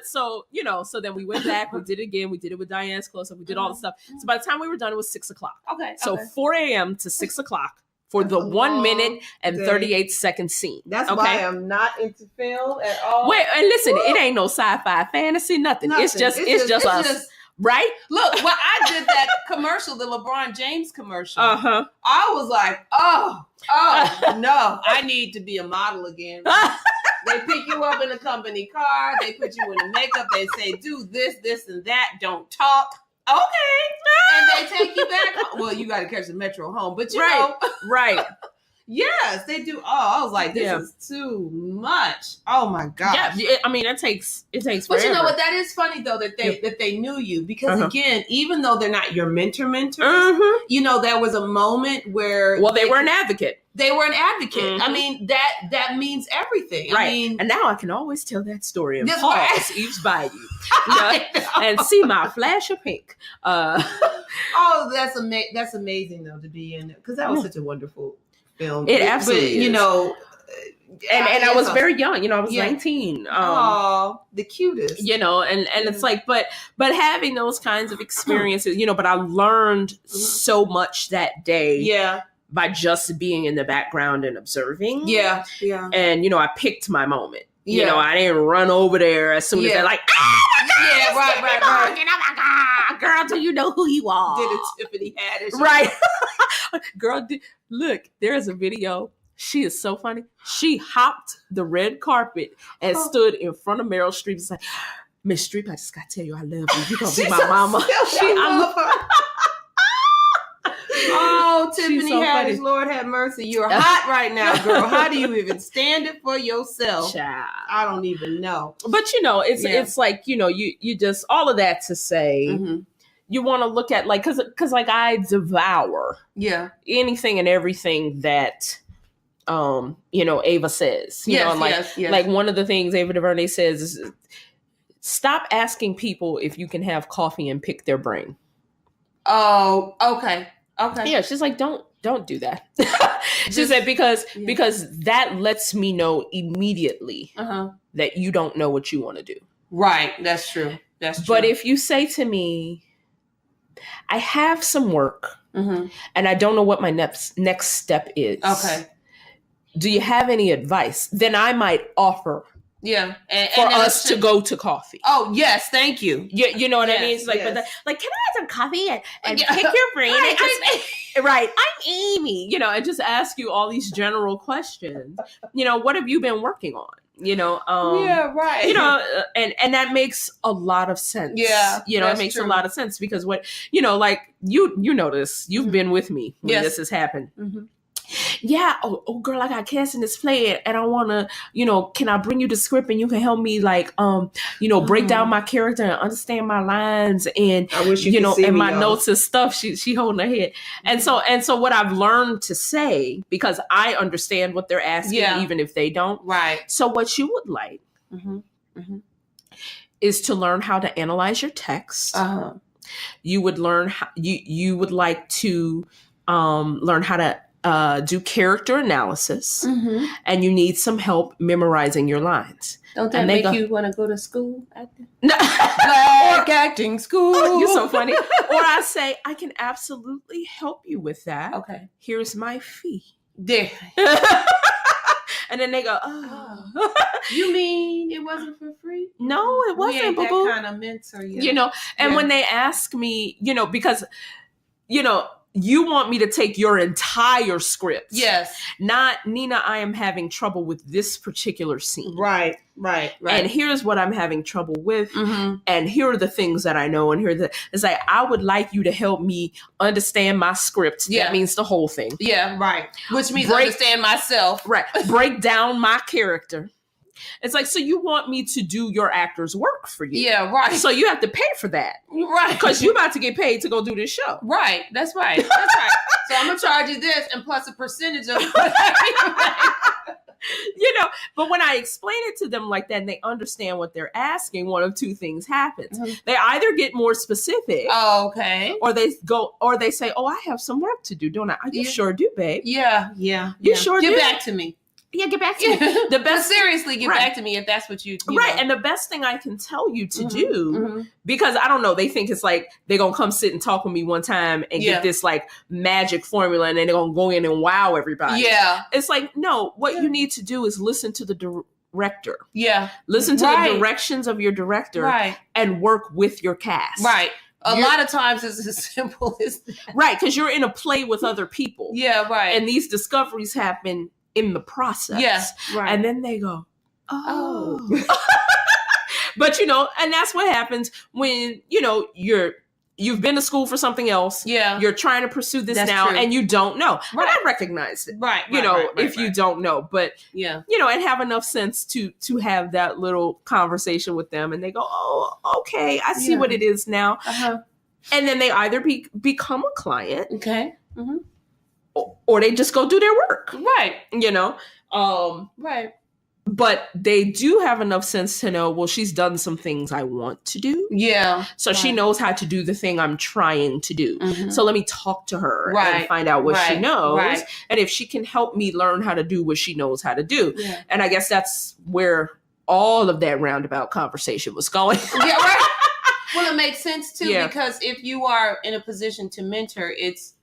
[SPEAKER 2] So then we went back, we did it again, we did it with Diane's close-up, we did all the stuff. So by the time we were done, it was 6:00.
[SPEAKER 1] Okay.
[SPEAKER 2] So 4 a.m. to 6:00 for the 1 minute and 38-second scene.
[SPEAKER 3] That's why I'm not into film at all.
[SPEAKER 2] Wait, and listen, it ain't no sci-fi fantasy, nothing. It's just us. Right?
[SPEAKER 1] Look, when I did that commercial, the LeBron James commercial, I was like, oh, no, I need to be a model again. They pick you up in a company car. They put you in the makeup. They say, do this, this, and that. Don't talk. Okay. And they take you back. Well, you got to catch the Metro home. But you know.
[SPEAKER 2] Right.
[SPEAKER 1] Yes, they do. Oh, I was like, this is too much. Oh my gosh.
[SPEAKER 2] Yeah, I mean, it takes forever.
[SPEAKER 1] But you know what? That is funny though that they knew you because again, even though they're not your mentors, you know, there was a moment where
[SPEAKER 2] they were an advocate.
[SPEAKER 1] They were an advocate. I mean, that means everything.
[SPEAKER 2] Right.
[SPEAKER 1] I mean,
[SPEAKER 2] and now I can always tell that story of pause each Bayou, and see my flash of pink.
[SPEAKER 1] Oh, that's amazing though to be in because that was such a wonderful film.
[SPEAKER 2] It absolutely is.
[SPEAKER 1] You know,
[SPEAKER 2] and I was very young. You know, I was 19.
[SPEAKER 1] Oh, the cutest.
[SPEAKER 2] You know, and it's like, but having those kinds of experiences, you know, but I learned so much that day.
[SPEAKER 1] Yeah.
[SPEAKER 2] By just being in the background and observing.
[SPEAKER 1] Yeah.
[SPEAKER 2] And, you know, I picked my moment. You know, I didn't run over there as soon as they're like, oh my God, right. And I'm like, girl, do you know who you are?
[SPEAKER 1] Did a Tiffany Haddish.
[SPEAKER 2] Right. Girl, look, there's a video. She is so funny. She hopped the red carpet and stood in front of Meryl Streep and said, Miss Streep, I just got to tell you, I love you. You're going to be my mama.
[SPEAKER 1] I love her. Oh, Tiffany
[SPEAKER 2] so
[SPEAKER 1] Haddish,
[SPEAKER 2] funny.
[SPEAKER 1] Lord have mercy. You're hot right now, girl. How do you even stand it for yourself?
[SPEAKER 2] Child.
[SPEAKER 1] I don't even know.
[SPEAKER 2] But, you know, it's like, you know, you just, all of that to say, you want to look at, like, because like, I devour anything and everything that, you know, Ava says. You know, like, like one of the things Ava DuVernay says is, stop asking people if you can have coffee and pick their brain.
[SPEAKER 1] Oh, okay.
[SPEAKER 2] Yeah, she's like, don't do that. She said because that lets me know immediately that you don't know what you want to do.
[SPEAKER 1] Right, that's true.
[SPEAKER 2] But if you say to me, I have some work and I don't know what my next step is.
[SPEAKER 1] Okay.
[SPEAKER 2] Do you have any advice? Then I might offer.
[SPEAKER 1] Yeah,
[SPEAKER 2] for us to go to coffee.
[SPEAKER 1] Oh yes, thank you.
[SPEAKER 2] You know what I mean? It's like, but like, can I have some coffee and pick your brain? Right, I'm Amy. You know, and just ask you all these general questions. You know, what have you been working on? You know,
[SPEAKER 1] right.
[SPEAKER 2] You know, and that makes a lot of sense.
[SPEAKER 1] Yeah,
[SPEAKER 2] you know, it makes a lot of sense because what you know, like you know this. You've been with me when this has happened. Yeah. Oh, girl, I got cast in this play and I want to, you know, can I bring you the script and you can help me like, you know, break down my character and understand my lines and,
[SPEAKER 1] I wish
[SPEAKER 2] you know, and my
[SPEAKER 1] y'all.
[SPEAKER 2] notes and stuff. She holding her head. And so what I've learned to say, because I understand what they're asking, even if they don't.
[SPEAKER 1] Right.
[SPEAKER 2] So what you would like is to learn how to analyze your text. You would learn how you would like to learn how to do character analysis, and you need some help memorizing your lines.
[SPEAKER 1] Don't that make you want to go to school? Black acting school.
[SPEAKER 2] You're so funny. Or I say, I can absolutely help you with that.
[SPEAKER 1] Okay.
[SPEAKER 2] Here's my fee.
[SPEAKER 1] There.
[SPEAKER 2] And then they go, oh.
[SPEAKER 1] You mean it wasn't for free?
[SPEAKER 2] No, it wasn't.
[SPEAKER 1] We ain't that kind of mentor yet.
[SPEAKER 2] You know, and when they ask me, you know, because, you know, you want me to take your entire script.
[SPEAKER 1] Yes.
[SPEAKER 2] Not, Nina, I am having trouble with this particular scene.
[SPEAKER 1] Right.
[SPEAKER 2] And here's what I'm having trouble with. And here are the things that I know. And it's like, I would like you to help me understand my script.
[SPEAKER 1] Yeah.
[SPEAKER 2] That means the whole thing.
[SPEAKER 1] Yeah, right. Which means understand myself.
[SPEAKER 2] Right. Break down my character. It's like, so you want me to do your actor's work for you.
[SPEAKER 1] Yeah, right.
[SPEAKER 2] So you have to pay for that.
[SPEAKER 1] Right.
[SPEAKER 2] Because you're about to get paid to go do this show.
[SPEAKER 1] Right. That's right. So I'm going to charge you this and plus a percentage of
[SPEAKER 2] you know, but when I explain it to them like that and they understand what they're asking, one of two things happens. They either get more specific.
[SPEAKER 1] Oh, okay.
[SPEAKER 2] Or they say, oh, I have some work to do, don't I? You sure do, babe.
[SPEAKER 1] Yeah.
[SPEAKER 2] You sure do.
[SPEAKER 1] Get back to me.
[SPEAKER 2] Yeah, get back to me. The best,
[SPEAKER 1] seriously, get back to me if that's what you
[SPEAKER 2] right.
[SPEAKER 1] know.
[SPEAKER 2] And the best thing I can tell you to do, because I don't know, they think it's like they're gonna come sit and talk with me one time and get this like magic formula, and then they're gonna go in and wow everybody.
[SPEAKER 1] Yeah,
[SPEAKER 2] it's like no. What you need to do is listen to the director.
[SPEAKER 1] Yeah,
[SPEAKER 2] listen to the directions of your director.
[SPEAKER 1] Right,
[SPEAKER 2] and work with your cast.
[SPEAKER 1] Right. A lot of times it's as simple as that.
[SPEAKER 2] Right, because you're in a play with other people.
[SPEAKER 1] Yeah, right.
[SPEAKER 2] And these discoveries happen in the process.
[SPEAKER 1] Yeah, right.
[SPEAKER 2] And then they go, oh. But, you know, and that's what happens when, you know, you're you've been to school for something else.
[SPEAKER 1] Yeah.
[SPEAKER 2] You're trying to pursue this
[SPEAKER 1] That's
[SPEAKER 2] now
[SPEAKER 1] true.
[SPEAKER 2] and you don't know.
[SPEAKER 1] Right.
[SPEAKER 2] And I recognize it.
[SPEAKER 1] Right.
[SPEAKER 2] If you don't know. But,
[SPEAKER 1] yeah.
[SPEAKER 2] And have enough sense to have that little conversation with them. And they go, oh, okay, I see what it is now.
[SPEAKER 1] Uh-huh.
[SPEAKER 2] And then they either become a client.
[SPEAKER 1] Okay. Mm-hmm.
[SPEAKER 2] Or they just go do their work.
[SPEAKER 1] Right.
[SPEAKER 2] Right. But they do have enough sense to know, well, she's done some things I want to do.
[SPEAKER 1] Yeah.
[SPEAKER 2] So she knows how to do the thing I'm trying to do.
[SPEAKER 1] Mm-hmm.
[SPEAKER 2] So let me talk to her and find out what she knows.
[SPEAKER 1] Right.
[SPEAKER 2] And if she can help me learn how to do what she knows how to do.
[SPEAKER 1] Yeah.
[SPEAKER 2] And I guess that's where all of that roundabout conversation was going.
[SPEAKER 1] Yeah, right. Well, it makes sense too,
[SPEAKER 2] because
[SPEAKER 1] if you are in a position to mentor, it's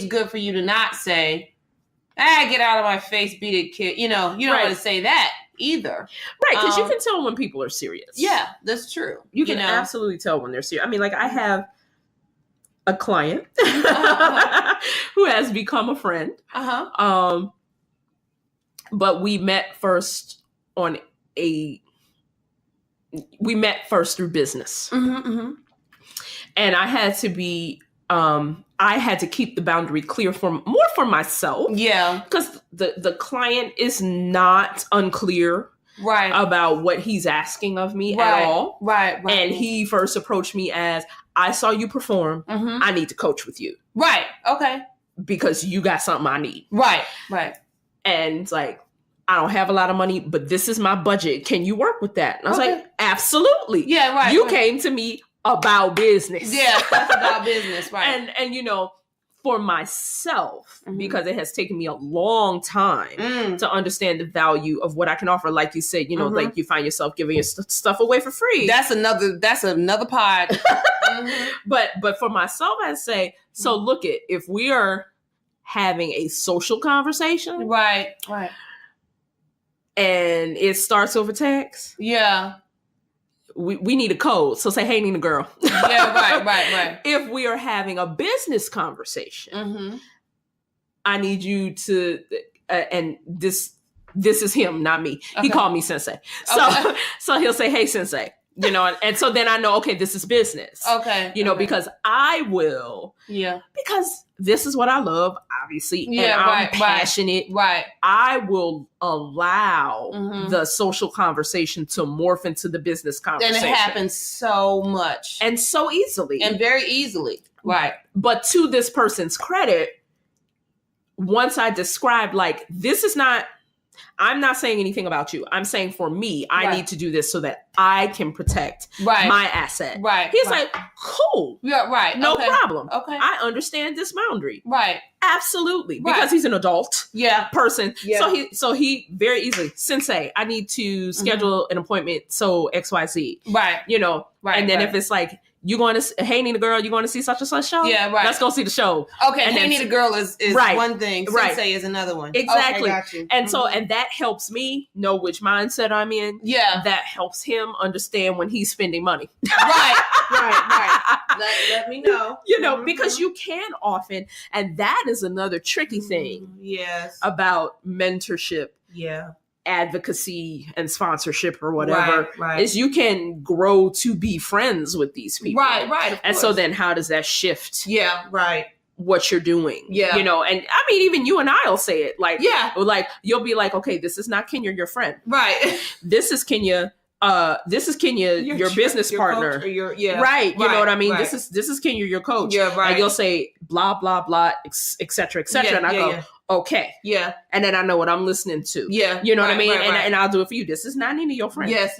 [SPEAKER 1] good for you to not say, get out of my face, beat it, kid. You don't want to say that either.
[SPEAKER 2] Right, because you can tell when people are serious.
[SPEAKER 1] Yeah, that's true.
[SPEAKER 2] You can absolutely tell when they're serious. I mean, like I have a client who has become a friend.
[SPEAKER 1] Uh-huh.
[SPEAKER 2] But we met first through business.
[SPEAKER 1] Mm-hmm, mm-hmm.
[SPEAKER 2] And I had to keep the boundary clear more for myself.
[SPEAKER 1] Yeah.
[SPEAKER 2] Because the client is not unclear about what he's asking of me at all.
[SPEAKER 1] Right.
[SPEAKER 2] And he first approached me as, I saw you perform.
[SPEAKER 1] Mm-hmm.
[SPEAKER 2] I need to coach with you.
[SPEAKER 1] Right. Okay.
[SPEAKER 2] Because you got something I need.
[SPEAKER 1] Right.
[SPEAKER 2] And it's like, I don't have a lot of money, but this is my budget. Can you work with that? And I was like, absolutely.
[SPEAKER 1] Yeah, right.
[SPEAKER 2] You came to me about business.
[SPEAKER 1] Yeah, that's about business, right.
[SPEAKER 2] And for myself, because it has taken me a long time to understand the value of what I can offer. Like you said, like you find yourself giving your stuff away for free.
[SPEAKER 1] That's another pod.
[SPEAKER 2] But for myself, I say, so look if we are having a social conversation.
[SPEAKER 1] Right.
[SPEAKER 2] And it starts over text.
[SPEAKER 1] Yeah.
[SPEAKER 2] We need a code. So say, hey, Nina girl.
[SPEAKER 1] Yeah, right.
[SPEAKER 2] If we are having a business conversation, I need you to, and this is him, not me. Okay. He called me sensei. So he'll say, hey, sensei. And so then I know, okay, this is business.
[SPEAKER 1] Okay.
[SPEAKER 2] Because I will.
[SPEAKER 1] Yeah.
[SPEAKER 2] Because this is what I love, obviously.
[SPEAKER 1] Yeah,
[SPEAKER 2] and I'm passionate.
[SPEAKER 1] Right.
[SPEAKER 2] I will allow the social conversation to morph into the business conversation.
[SPEAKER 1] And it happens so much.
[SPEAKER 2] And so easily.
[SPEAKER 1] And very easily. Right.
[SPEAKER 2] But to this person's credit, once I described, like, this is not, I'm not saying anything about you. I'm saying for me, I need to do this so that I can protect my asset.
[SPEAKER 1] Right.
[SPEAKER 2] He's like, cool.
[SPEAKER 1] Yeah, right.
[SPEAKER 2] No problem.
[SPEAKER 1] Okay.
[SPEAKER 2] I understand this boundary.
[SPEAKER 1] Right.
[SPEAKER 2] Absolutely. Because he's an adult person.
[SPEAKER 1] Yeah.
[SPEAKER 2] So he very easily, sensei, I need to schedule an appointment so XYZ.
[SPEAKER 1] Right.
[SPEAKER 2] Right. And then if it's like, you going to, hey, Nina girl, you going to see such and such show?
[SPEAKER 1] Yeah, right.
[SPEAKER 2] Let's go see the show.
[SPEAKER 1] Okay, and hey, Nina girl is one thing. Sensei is another one.
[SPEAKER 2] Exactly.
[SPEAKER 1] Okay, got you.
[SPEAKER 2] And so, and that helps me know which mindset I'm in.
[SPEAKER 1] Yeah.
[SPEAKER 2] That helps him understand when he's spending money.
[SPEAKER 1] Right. Let me know.
[SPEAKER 2] Because you can often, and that is another tricky thing.
[SPEAKER 1] Yes.
[SPEAKER 2] About mentorship.
[SPEAKER 1] Yeah.
[SPEAKER 2] Advocacy and sponsorship or whatever,
[SPEAKER 1] right.
[SPEAKER 2] is you can grow to be friends with these people.
[SPEAKER 1] Right.
[SPEAKER 2] And so then how does that shift?
[SPEAKER 1] Yeah, right.
[SPEAKER 2] What you're doing.
[SPEAKER 1] Yeah.
[SPEAKER 2] And I mean, even you and I'll say it. Like,
[SPEAKER 1] yeah.
[SPEAKER 2] Like, you'll be like, okay, this is not Kenya, your friend.
[SPEAKER 1] Right.
[SPEAKER 2] This is Kenya, your business partner.
[SPEAKER 1] Coach or
[SPEAKER 2] right. You know what I mean?
[SPEAKER 1] Right.
[SPEAKER 2] This is Kenya, your coach.
[SPEAKER 1] Yeah, right.
[SPEAKER 2] And you'll say blah, blah, blah, et cetera, et cetera.
[SPEAKER 1] Yeah,
[SPEAKER 2] and I go, okay.
[SPEAKER 1] Yeah.
[SPEAKER 2] And then I know what I'm listening to.
[SPEAKER 1] Yeah.
[SPEAKER 2] You know what I mean? And I'll do it for you. This is not Nina, your friend.
[SPEAKER 1] Yes.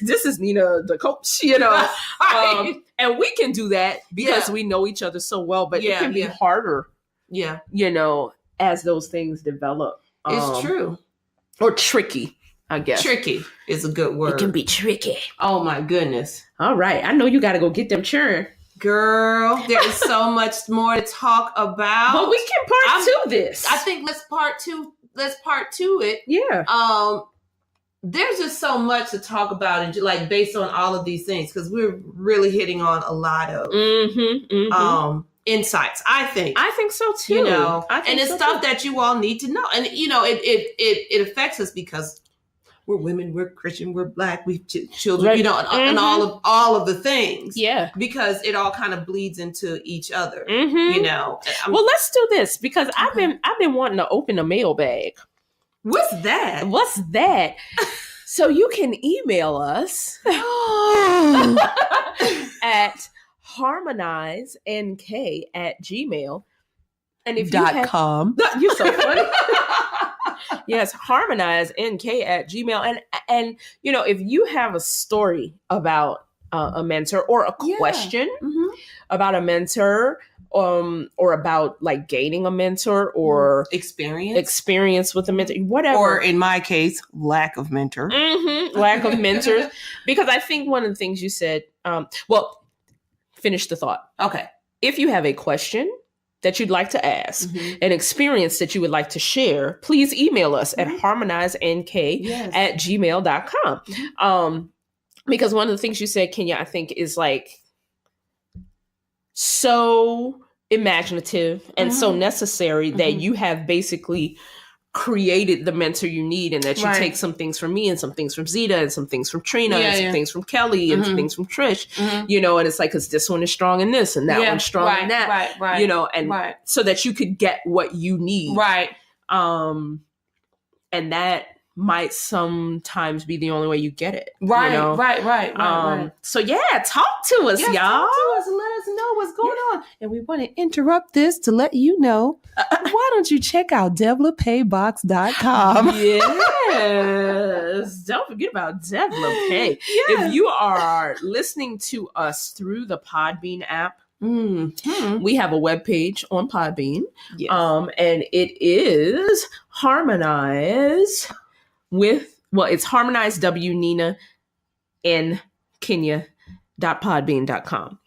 [SPEAKER 2] This is Nina, the coach, and we can do that because we know each other so well, but it can be harder.
[SPEAKER 1] Yeah.
[SPEAKER 2] As those things develop.
[SPEAKER 1] It's true.
[SPEAKER 2] Or tricky, I guess.
[SPEAKER 1] Tricky is a good word.
[SPEAKER 2] It can be tricky.
[SPEAKER 1] Oh my goodness.
[SPEAKER 2] All right. I know you got to go get them churn.
[SPEAKER 1] Girl, there is so much more to talk about.
[SPEAKER 2] But we can part two this.
[SPEAKER 1] I think let's part two it.
[SPEAKER 2] Yeah.
[SPEAKER 1] There's just so much to talk about, and like based on all of these things, because we're really hitting on a lot of insights. I think
[SPEAKER 2] so too.
[SPEAKER 1] And it's stuff that you all need to know, and it affects us because we're women, we're Christian, we're Black, we've children,
[SPEAKER 2] Right.
[SPEAKER 1] you know, and all of the things.
[SPEAKER 2] Yeah.
[SPEAKER 1] Because it all kind of bleeds into each other,
[SPEAKER 2] Mm-hmm.
[SPEAKER 1] you know.
[SPEAKER 2] Well, let's do this because I've been wanting to open a mailbag.
[SPEAKER 1] What's that?
[SPEAKER 2] What's that? So you can email us at harmonizenk@gmail.com. And if
[SPEAKER 1] .com.
[SPEAKER 2] You're so funny. Yes, harmonizenk@gmail.com. And you know, if you have a story about a mentor or a question about a mentor, or about like gaining a mentor or experience with a mentor, whatever,
[SPEAKER 1] or in my case, lack of mentor,
[SPEAKER 2] lack of mentors, because I think one of the things you said, well, finish the thought.
[SPEAKER 1] Okay.
[SPEAKER 2] If you have a question that you'd like to ask, an experience that you would like to share, please email us at harmonizenk@gmail.com. Because one of the things you said, Kenya, I think is like so imaginative and so necessary that you have basically created the mentor you need, and that you take some things from me and some things from Zeta and some things from Trina and some things from Kelly and some things from Trish, you know, and it's like, because this one is strong in this and that one's strong in that, you know, and so that you could get what you need.
[SPEAKER 1] Right.
[SPEAKER 2] And that might sometimes be the only way you get it.
[SPEAKER 1] Right,
[SPEAKER 2] you know?
[SPEAKER 1] right.
[SPEAKER 2] So yeah, talk to us, y'all.
[SPEAKER 1] Talk to us and let us know what's going on. And we want to interrupt this to let you know, why don't you check out DevlaPayBox.com?
[SPEAKER 2] Yes. Don't forget about DevlaPay. If you are listening to us through the Podbean app, we have a webpage on Podbean. And it is harmonized with, it's harmonized W Nina and Kenya.podbean.com.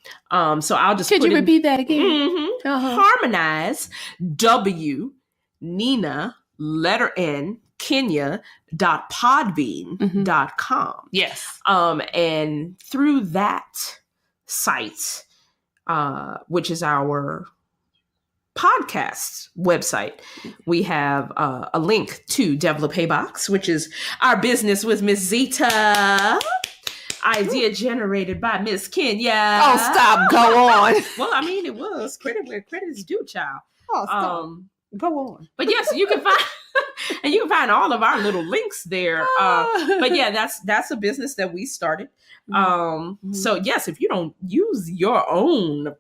[SPEAKER 2] So I'll just
[SPEAKER 1] Could you repeat that again?
[SPEAKER 2] Harmonize W Nina letter N Kenya.podbean.com.
[SPEAKER 1] Yes.
[SPEAKER 2] And through that site, which is our podcast website, we have a link to Devla Paybox, which is our business with Miss Zeta. Idea generated by Miss Kenya.
[SPEAKER 1] Oh, stop. Go on.
[SPEAKER 2] Well, I mean, it was credit where credit is due, child.
[SPEAKER 1] Oh, stop. Go on.
[SPEAKER 2] But yes, you can find and you can find all of our little links there. But yeah, that's a business that we started. So yes, if you don't use your own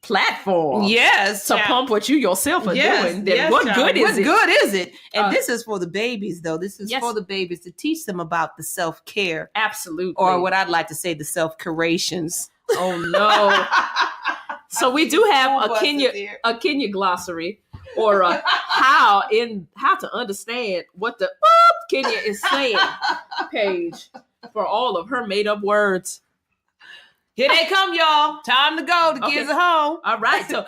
[SPEAKER 2] platform to pump what you yourself are doing, then what good is it?
[SPEAKER 1] What good is it? And this is for the babies, though. This is for the babies, to teach them about the self-care.
[SPEAKER 2] Absolutely.
[SPEAKER 1] Or what I'd like to say, the self-curations.
[SPEAKER 2] Oh no. So we do have a Kenya glossary, or how to understand what the Kenya is saying page for all of her made up words.
[SPEAKER 1] Here they come, y'all. Time to go. The kids are home.
[SPEAKER 2] All right. So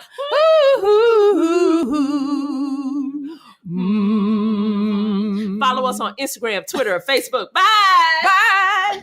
[SPEAKER 2] follow us on Instagram, Twitter, Facebook. Bye.
[SPEAKER 1] Bye.